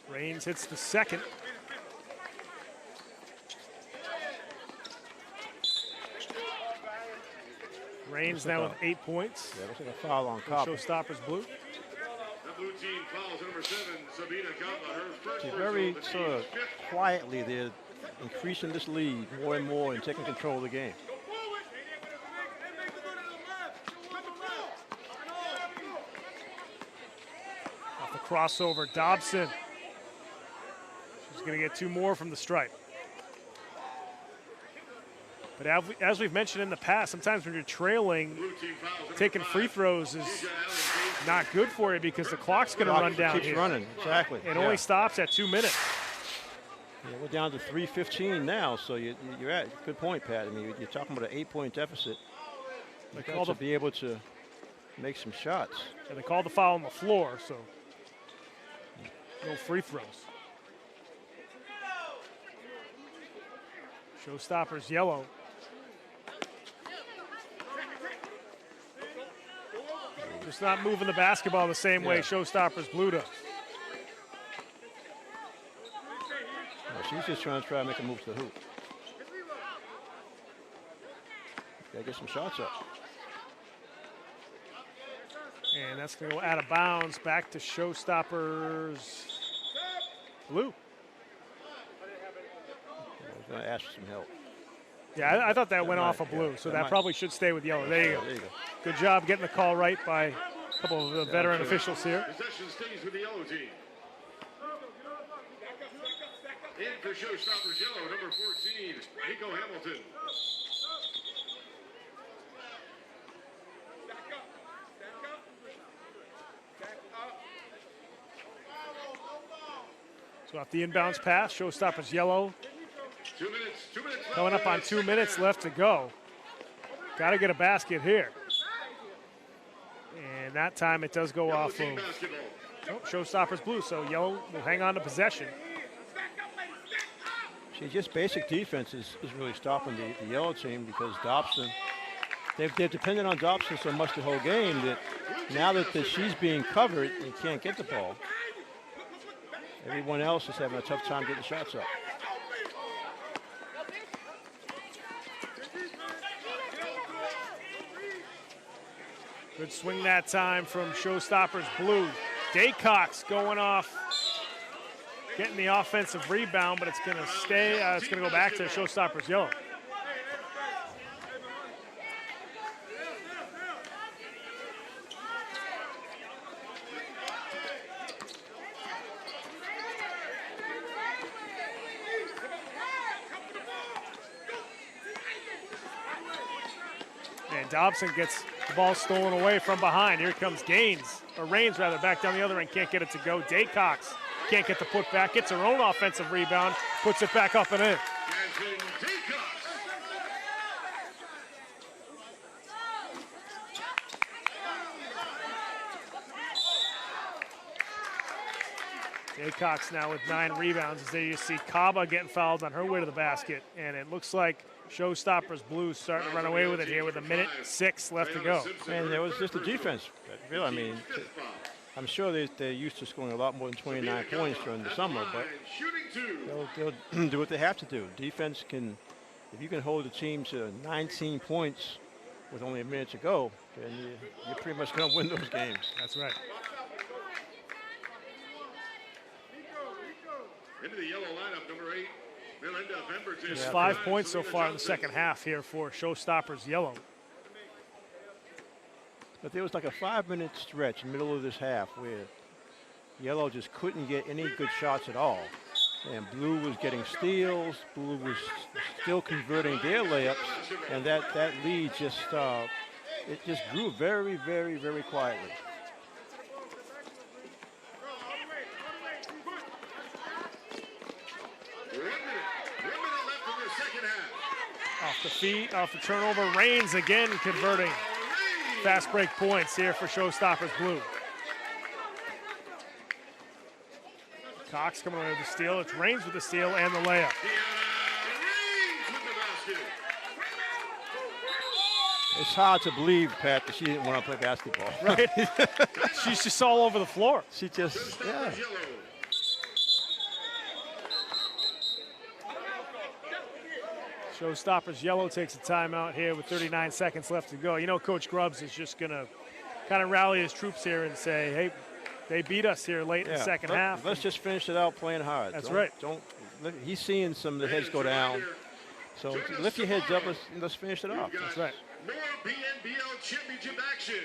Reigns hits the second. Reigns now with 8 points. Yeah, looks like a foul on Copper. Showstoppers Blue. The blue team fouls number 7, Sabina Kappa, her first She's personal, very the sort of team's 5th. quietly they're increasing this lead more and more and taking control of the game. Off the crossover, Dobson. She's going to get 2 more from the stripe. But as we've mentioned in the past, sometimes when you're trailing, Blue team fouls number taking 5, free throws is Asia Allen not good for you because the clock's going to run down Keeps here. running, exactly. It Yeah. only stops at 2 minutes. Yeah, we're down to 3:15 now, so you're at good point, Pat. I mean, you're talking about an 8-point deficit. You call got to the- be able to make some shots. And they called the foul on the floor, so no free throws. Showstoppers Yellow. Just not moving the basketball the same way Yeah. Showstoppers Blue does. She's just trying to make a move to the hoop. Gotta get some shots up. And that's going to go out of bounds back to Showstoppers Blue. We're gonna ask for some help. Yeah, I thought that went might- off of Blue, yeah, so that that might- probably should stay with Yellow. There you go. There you go. Good job getting the call right by a couple of the veteran sure. officials here. Possession stays with the yellow team. In for Showstoppers Yellow, number 14, Nico Hamilton. So off the inbounds pass, Showstoppers Yellow 2 minutes, 2 minutes. left coming up in on the 2 second minutes half. left to go. Got to get a basket here. And that time it does go Yellow off team of basketball. Showstoppers Blue, so Yellow will hang on to possession. See, just basic defense is really stopping the yellow team because Dobson, they've depended on Dobson so much the whole game that now that she's being covered and can't get the ball, everyone else is having a tough time getting shots up. Good swing that time from Showstoppers Blue. Daycox going off, getting the offensive rebound, but it's going to stay. It's going to go back to Showstoppers Yellow. And Dobson gets the ball stolen away from behind. Here comes Raines rather, back down the other end, can't get it to go. Daycox can't get the putback, gets her own offensive rebound, puts it back up and in. Daycox now with 9 rebounds, as there you see Kaba getting fouled on her way to the basket, and it looks like Showstoppers Blues starting to run away with it here with 1:06 left to go. And there was just the defense. Really, I mean, I'm sure they're used to scoring a lot more than 29 points during the summer, but they'll do what they have to do. Defense can, if you can hold the team to 19 points with only a minute to go, then you're pretty much going to win those games. That's right. Into the yellow lineup, number 8, Melinda Pemberton. Just 5 points so far in the second half here for Showstoppers Yellow. But there was like a 5-minute stretch in the middle of this half where Yellow just couldn't get any good shots at all. And Blue was getting steals, Blue was still converting their layups, and that lead just, it just grew very, very, very quietly. Off the feet, off the turnover, Raines again converting. Fast break points here for Showstoppers Blue. Cox coming away with the steal. It's Raines with the steal and the layup. It's hard to believe, Pat, that she didn't want to play basketball. Right? She's just all over the floor. She just, yeah. Showstoppers Yellow takes a timeout here with 39 seconds left to go. You know, Coach Grubbs is just going to kind of rally his troops here and say, hey, they beat us here late in the second half. Let's just finish it out playing hard. That's right. He's seeing some of the heads go down. So lift your heads up. Let's finish it off. That's right. More BNBL championship action.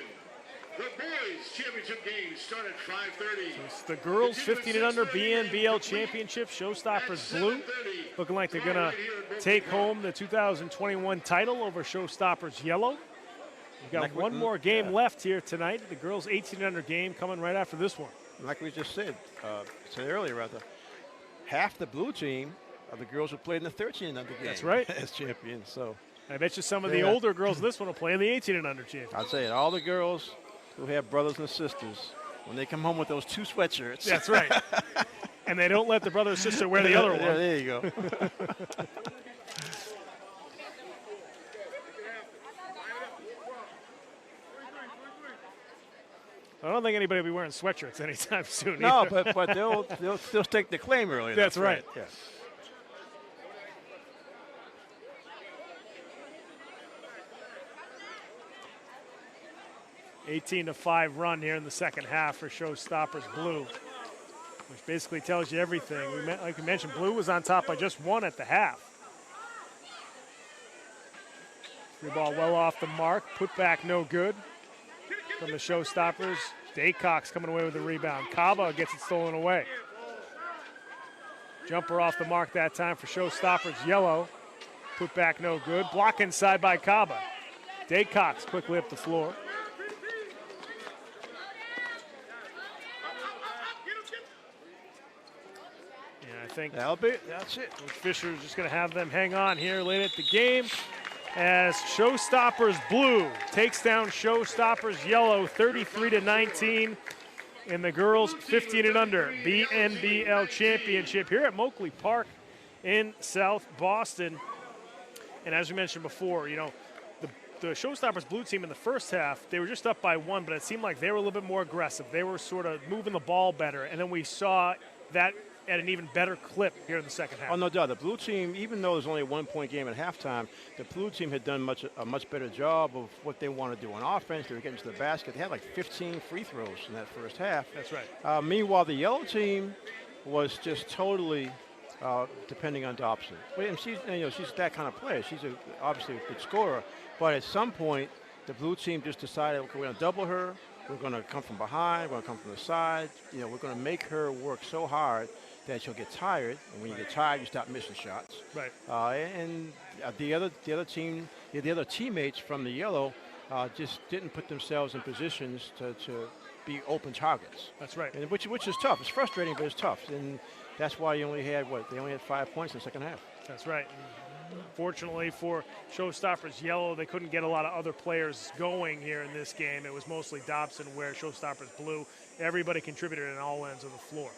The boys championship game start at 5:30. So it's the girls 15 and under BNBL championship. Showstoppers Blue looking like they're going to take home the 2021 title over Showstoppers Yellow. We've got one more game left here tonight. The girls 18 and under game coming right after this one. Like we just said earlier, rather, half the blue team are the girls who played in the 13 and under game. That's right. As champions. So I bet you some of the older girls this one will play in the 18 and under champions. I'd say all the girls who have brothers and sisters, when they come home with those 2 sweatshirts. That's right. And they don't let the brother or sister wear the other one. Yeah, there you go. I don't think anybody will be wearing sweatshirts anytime soon. No, either. but they'll still take the claim early. That's right. Yeah. 18-5 run here in the second half for Showstoppers Blue, which basically tells you everything. Like you mentioned, Blue was on top by just 1 at the half. Free ball well off the mark, put back no good from the Showstoppers. Daycox coming away with the rebound. Kaba gets it stolen away. Jumper off the mark that time for Showstoppers Yellow. Put back no good. Block inside by Kaba. Daycox quickly up the floor. I think that's it. Coach Fisher is just going to have them hang on here late at the game as Showstoppers Blue takes down Showstoppers Yellow 33-19 in the girls 15 and under BNBL championship here at Moakley Park in South Boston. And as we mentioned before, you know, the Showstoppers Blue team in the first half, they were just up by 1, but it seemed like they were a little bit more aggressive. They were sort of moving the ball better, and then we saw that at an even better clip here in the second half. Oh, no doubt. The blue team, even though there's only a 1-point game at halftime, the blue team had done a much better job of what they want to do on offense. They were getting to the basket. They had like 15 free throws in that first half. That's right. Meanwhile, the yellow team was just totally depending on Dobson. And she's that kind of player. She's obviously a good scorer. But at some point, the blue team just decided, okay, we're going to double her. We're going to come from behind. We're going to come from the side. We're going to make her work so hard that she'll get tired. And when you get tired, you stop missing shots. Right. And the other team, the other teammates from the yellow, just didn't put themselves in positions to be open targets. That's right. And which is tough. It's frustrating, but it's tough. And that's why you only had They only had 5 points in the second half. That's right. Fortunately for Showstoppers Yellow, they couldn't get a lot of other players going here in this game. It was mostly Dobson, where Showstoppers Blue, everybody contributed on all ends of the floor.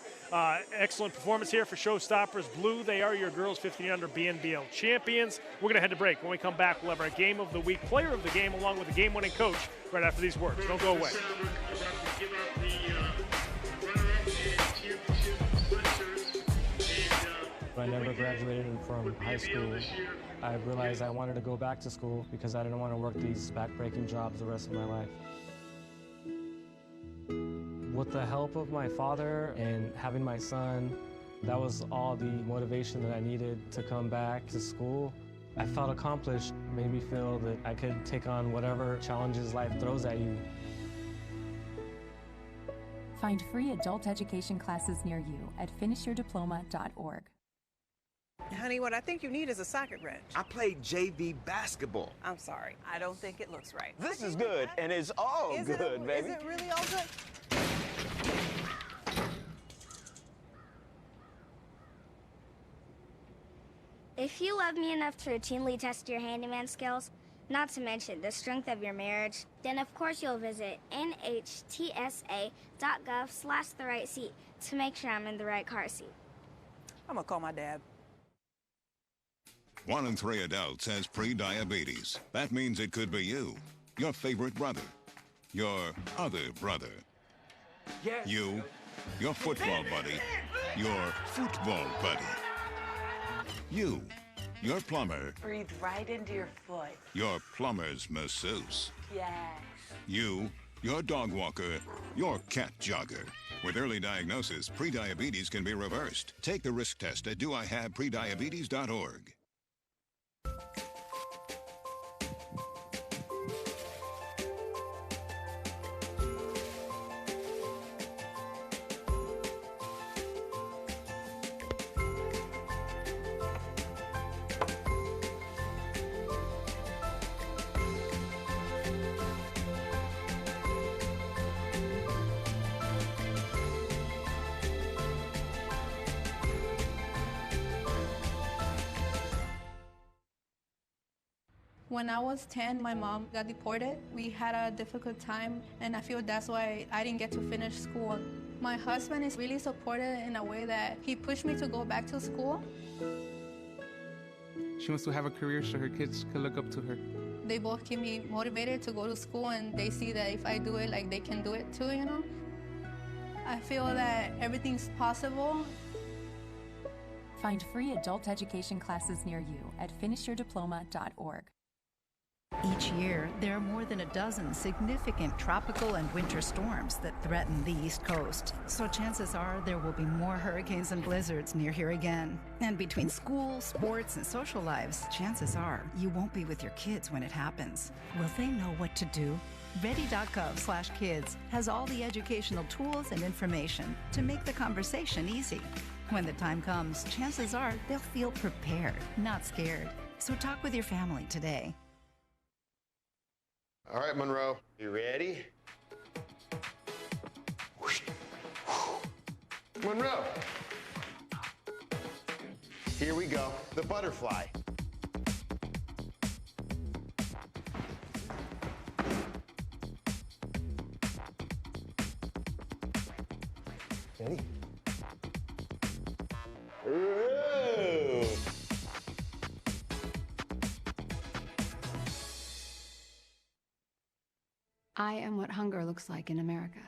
Excellent performance here for Showstoppers Blue. They are your girls 15 under BNBL champions. We're going to head to break. When we come back, we'll have our Game of the Week player of the game along with the game-winning coach right after these words. Don't go away. When I never graduated from high school, I realized I wanted to go back to school because I didn't want to work these back-breaking jobs the rest of my life. With the help of my father and having my son, that was all the motivation that I needed to come back to school. I felt accomplished, made me feel that I could take on whatever challenges life throws at you. Find free adult education classes near you at finishyourdiploma.org. Honey, what I think you need is a socket wrench. I played JV basketball. I'm sorry. I don't think it looks right. This is good, and it's all good, baby. Is it really all good? If you love me enough to routinely test your handyman skills, not to mention the strength of your marriage, then of course you'll visit nhtsa.gov/the-right-seat to make sure I'm in the right car seat. I'm gonna call my dad. 1 in 3 adults has pre-diabetes. That means it could be you, your favorite brother, your other brother, you, your football buddy, your football buddy, you, your plumber, Breathe right into your foot. your plumber's masseuse, Yes. you, your dog walker, your cat jogger. With early diagnosis, pre-diabetes can be reversed. Take the risk test at doihaveprediabetes.org. When I was 10, my mom got deported. We had a difficult time, and I feel that's why I didn't get to finish school. My husband is really supportive in a way that he pushed me to go back to school. She wants to have a career so her kids can look up to her. They both keep me motivated to go to school, and they see that if I do it, like, they can do it too, you know? I feel that everything's possible. Find free adult education classes near you at finishyourdiploma.org. Each year, there are more than a dozen significant tropical and winter storms that threaten the East Coast. So chances are there will be more hurricanes and blizzards near here again. And between school, sports, and social lives, chances are you won't be with your kids when it happens. Will they know what to do? Ready.gov/kids has all the educational tools and information to make the conversation easy. When the time comes, chances are they'll feel prepared, not scared. So talk with your family today. All right, Monroe, you ready? Monroe. Here we go, the butterfly. Ready? Ooh. I am what hunger looks like in America.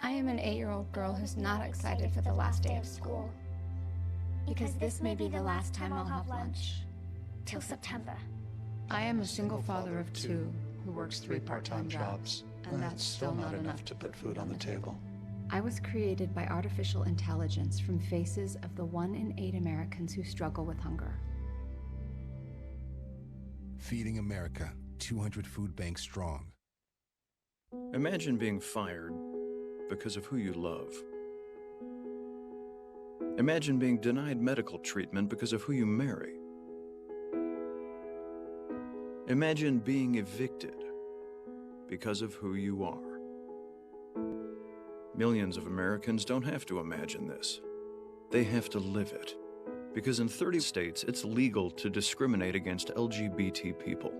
I am an 8-year-old girl who's not excited for the last day of school. Because this may be the last time I'll have lunch. Till September. I am a single father of 2 who works 3 part-time jobs, and that's still not enough to put food on the table. I was created by artificial intelligence from faces of the 1 in 8 Americans who struggle with hunger. Feeding America, 200 food banks strong. Imagine being fired because of who you love. Imagine being denied medical treatment because of who you marry. Imagine being evicted because of who you are. Millions of Americans don't have to imagine this. They have to live it. Because in 30 states, it's legal to discriminate against LGBT people.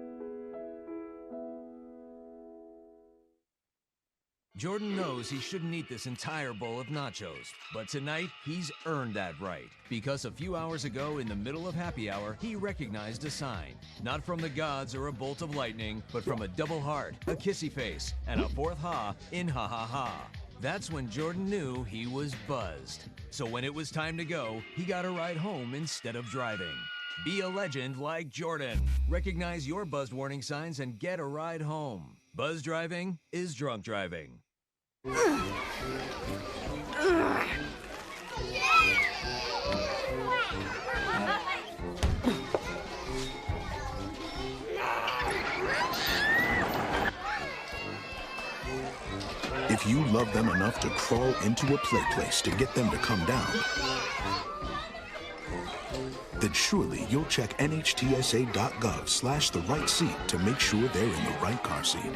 Jordan knows he shouldn't eat this entire bowl of nachos, but tonight he's earned that right. Because a few hours ago, in the middle of happy hour, he recognized a sign. Not from the gods or a bolt of lightning, but from a double heart, a kissy face, and a 4th ha in ha ha ha. That's when Jordan knew he was buzzed. So when it was time to go, he got a ride home instead of driving. Be a legend like Jordan. Recognize your buzzed warning signs and get a ride home. Buzz driving is drunk driving. If you love them enough to crawl into a play place to get them to come down, then surely you'll check nhtsa.gov/the-right-seat to make sure they're in the right car seat.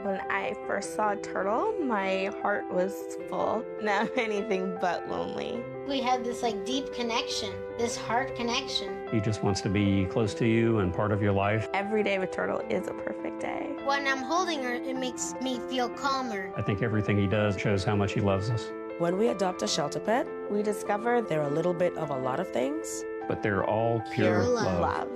When I first saw a turtle, my heart was full. Now I'm anything but lonely. We had this deep connection, this heart connection. He just wants to be close to you and part of your life. Every day with Turtle is a perfect day. When I'm holding her, it makes me feel calmer. I think everything he does shows how much he loves us. When we adopt a shelter pet, we discover they're a little bit of a lot of things. But they're all pure love.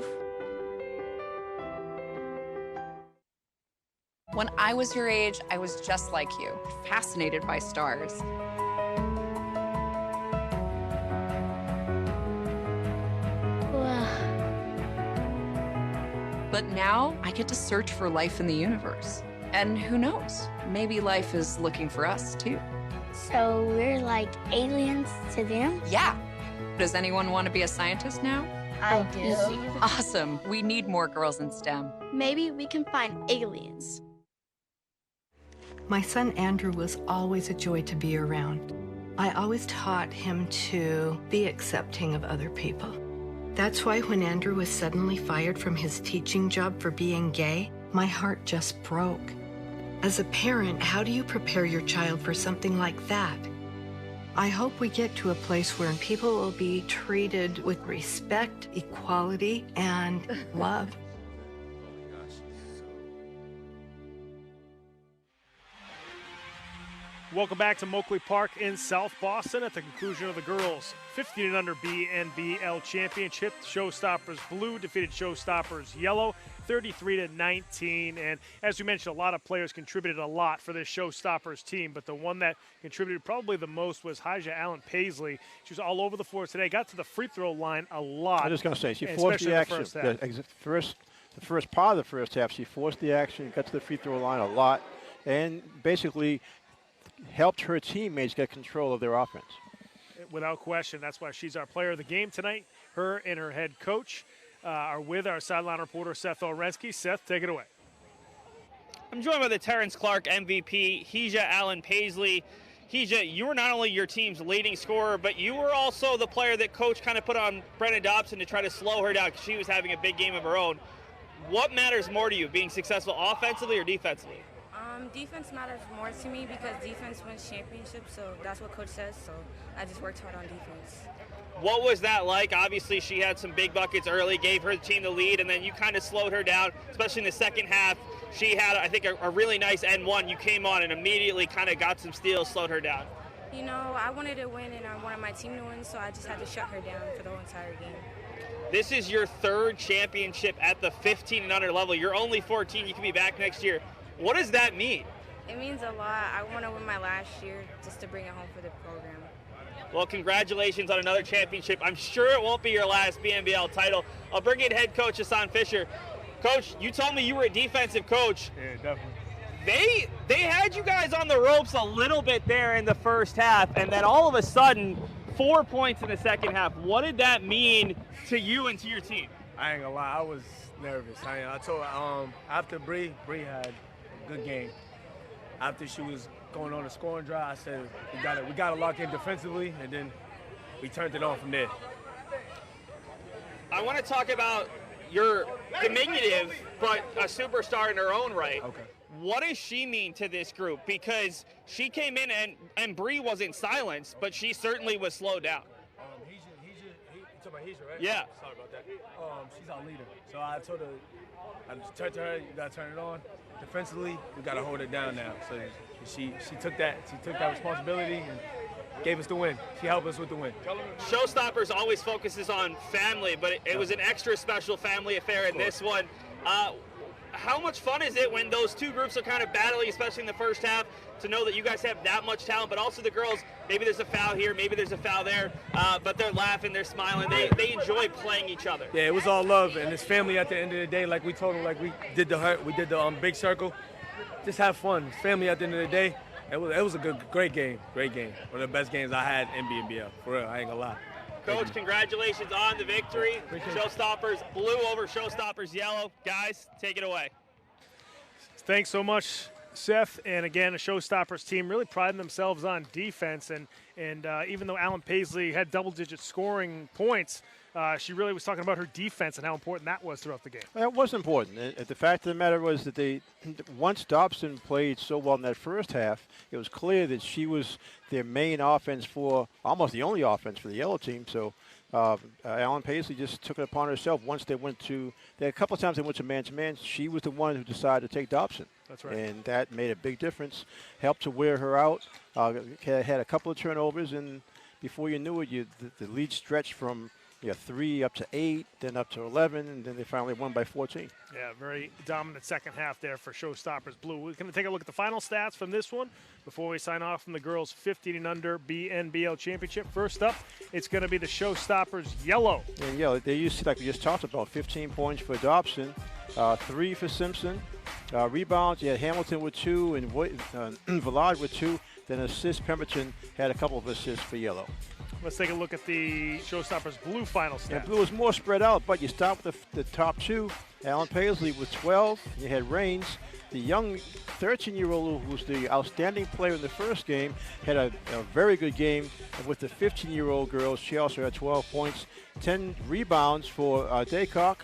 When I was your age, I was just like you, fascinated by stars. But now I get to search for life in the universe. And who knows, maybe life is looking for us too. So we're like aliens to them? Yeah. Does anyone want to be a scientist now? I do. Awesome. We need more girls in STEM. Maybe we can find aliens. My son Andrew was always a joy to be around. I always taught him to be accepting of other people. That's why when Andrew was suddenly fired from his teaching job for being gay, my heart just broke. As a parent, how do you prepare your child for something like that? I hope we get to a place where people will be treated with respect, equality, and love. Welcome back to Moakley Park in South Boston at the conclusion of the girls' 15 and under BNBL championship. Showstoppers Blue defeated Showstoppers Yellow 33-19. And as we mentioned, a lot of players contributed a lot for this Showstoppers team, but the one that contributed probably the most was Hijah Allen Paisley. She was all over the floor today, got to the free throw line a lot. I was just going to say, she forced the action. The first part of the first half, she forced the action, got to the free throw line a lot, and basically helped her teammates get control of their offense. Without question, that's why she's our player of the game tonight. Her and her head coach are with our sideline reporter, Seth Orensky. Seth, take it away. I'm joined by the Terrence Clark MVP, Hijah Allen Paisley. Hijah, you were not only your team's leading scorer, but you were also the player that coach kind of put on Brenna Dobson to try to slow her down because she was having a big game of her own. What matters more to you, being successful offensively or defensively? Defense matters more to me because defense wins championships, so that's what coach says, so I just worked hard on defense. What was that like? Obviously, she had some big buckets early, gave her team the lead, and then you kind of slowed her down, especially in the second half. She had, I think, a really nice N1. You came on and immediately kind of got some steals, slowed her down. You know, I wanted to win, and I wanted my team to win, so I just had to shut her down for the whole entire game. This is your third championship at the 15 and under level. You're only 14. You can be back next year. What does that mean? It means a lot. I want to win my last year just to bring it home for the program. Well, congratulations on another championship. I'm sure it won't be your last BNBL title. I'll bring in head coach Hassan Fisher. Coach, you told me you were a defensive coach. Yeah, definitely. They had you guys on the ropes a little bit there in the first half, and then all of a sudden, 4 points in the second half. What did that mean to you and to your team? I ain't gonna lie, I was nervous. I told after Bree had a good game. After she was going on a scoring drive, I said we got to lock in defensively, and then we turned it on from there. I want to talk about your diminutive, but a superstar in her own right. Okay. What does she mean to this group? Because she came in and Bree wasn't silenced, but she certainly was slowed down. You talking about Heisha, right? Yeah. Sorry about that. She's our leader. So I told her, I just turned to her, you got to turn it on. Defensively, we got to hold it down now. So she took that responsibility and gave us the win. She helped us with the win. Showstoppers always focuses on family, but it was an extra special family affair in this one. How much fun is it when those two groups are kind of battling, especially in the first half, to know that you guys have that much talent, but also the girls, maybe there's a foul here, maybe there's a foul there, but they're laughing, they're smiling, they enjoy playing each other. Yeah, it was all love, and it's family at the end of the day. Like we told them, like we did the big circle. Just have fun. It's family at the end of the day. It was a great game. One of the best games I had in BNBL. For real, I ain't gonna lie. Coach, congratulations on the victory. Showstoppers blue over Showstoppers yellow. Guys, take it away. Thanks so much, Seth. And again, the Showstoppers team really priding themselves on defense. And even though Alan Paisley had double-digit scoring points, she really was talking about her defense and how important that was throughout the game. Well, it was important. The fact of the matter was that once Dobson played so well in that first half, it was clear that she was their main offense for almost the only offense for the yellow team. So Alan Paisley just took it upon herself. Once they went to, a couple of times they went to man, she was the one who decided to take Dobson. That's right. And that made a big difference, helped to wear her out. Had a couple of turnovers, and before you knew it, the lead stretched from 3 up to 8, then up to 11, and then they finally won by 14. Yeah, very dominant second half there for Showstoppers Blue. We're going to take a look at the final stats from this one before we sign off from the girls 15 and under BNBL championship. First up, it's going to be the Showstoppers Yellow. And yeah, they used, like we just talked about, 15 points for Dobson, 3 for Simpson. Rebounds, you had Hamilton with 2 and Villard with 2. Then assists, Pemberton had a couple of assists for Yellow. Let's take a look at the Showstoppers Blue final stats. Yeah, Blue was more spread out, but you start with the top 2. Alan Paisley with 12. You had Raines, the young 13-year-old who was the outstanding player in the first game, had a very good game. And with the 15-year-old girls, she also had 12 points, 10 rebounds for Daycock.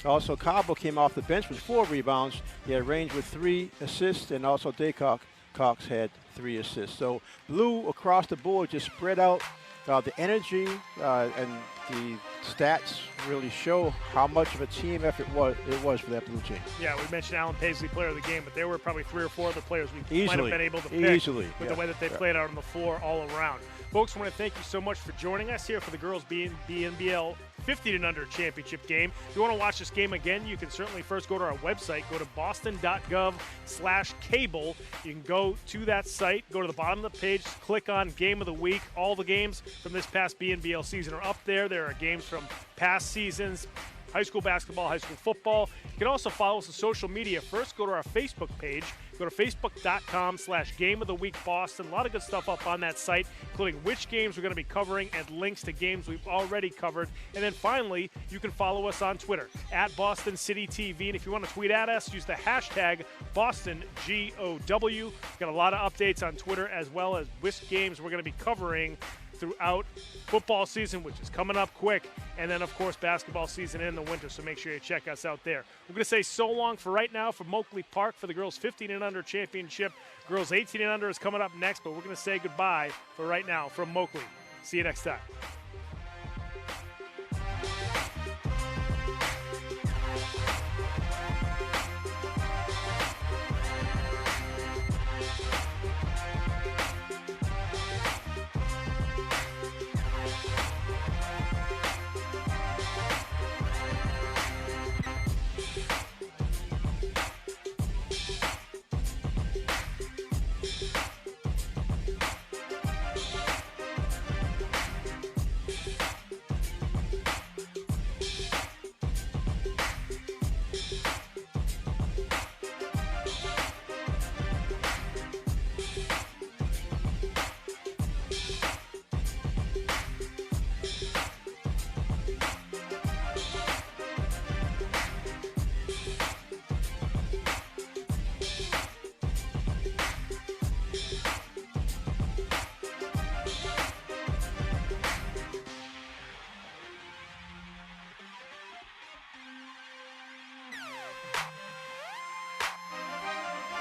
Also, Cabo came off the bench with 4 rebounds. You had Raines with 3 assists, and also Daycock Cox had 3 assists. So Blue across the board just spread out. The energy and the stats really show how much of a team effort it was for that Blue team. Yeah, we mentioned Alan Paisley, player of the game, but there were probably 3 or 4 other players we might have been able to pick with the way that they played out on the floor all around. Folks, I want to thank you so much for joining us here for the girls BNBL 15 and under championship game. If you want to watch this game again, you can certainly first go to our website, go to boston.gov/cable. You can go to that site, go to the bottom of the page, click on Game of the Week. All the games from this past BNBL season are up there. There are games from past seasons, high school basketball, high school football. You can also follow us on social media. First, go to our Facebook page. Go to facebook.com/GameOfTheWeekBoston. A lot of good stuff up on that site, including which games we're going to be covering and links to games we've already covered. And then finally, you can follow us on Twitter @BostonCityTV. And if you want to tweet at us, use the hashtag BostonGOW. Got a lot of updates on Twitter as well as which games we're going to be covering throughout football season, which is coming up quick, and then, of course, basketball season in the winter, so make sure you check us out there. We're going to say so long for right now from Moakley Park for the girls 15 and under championship. Girls 18 and under is coming up next, but we're going to say goodbye for right now from Moakley. See you next time.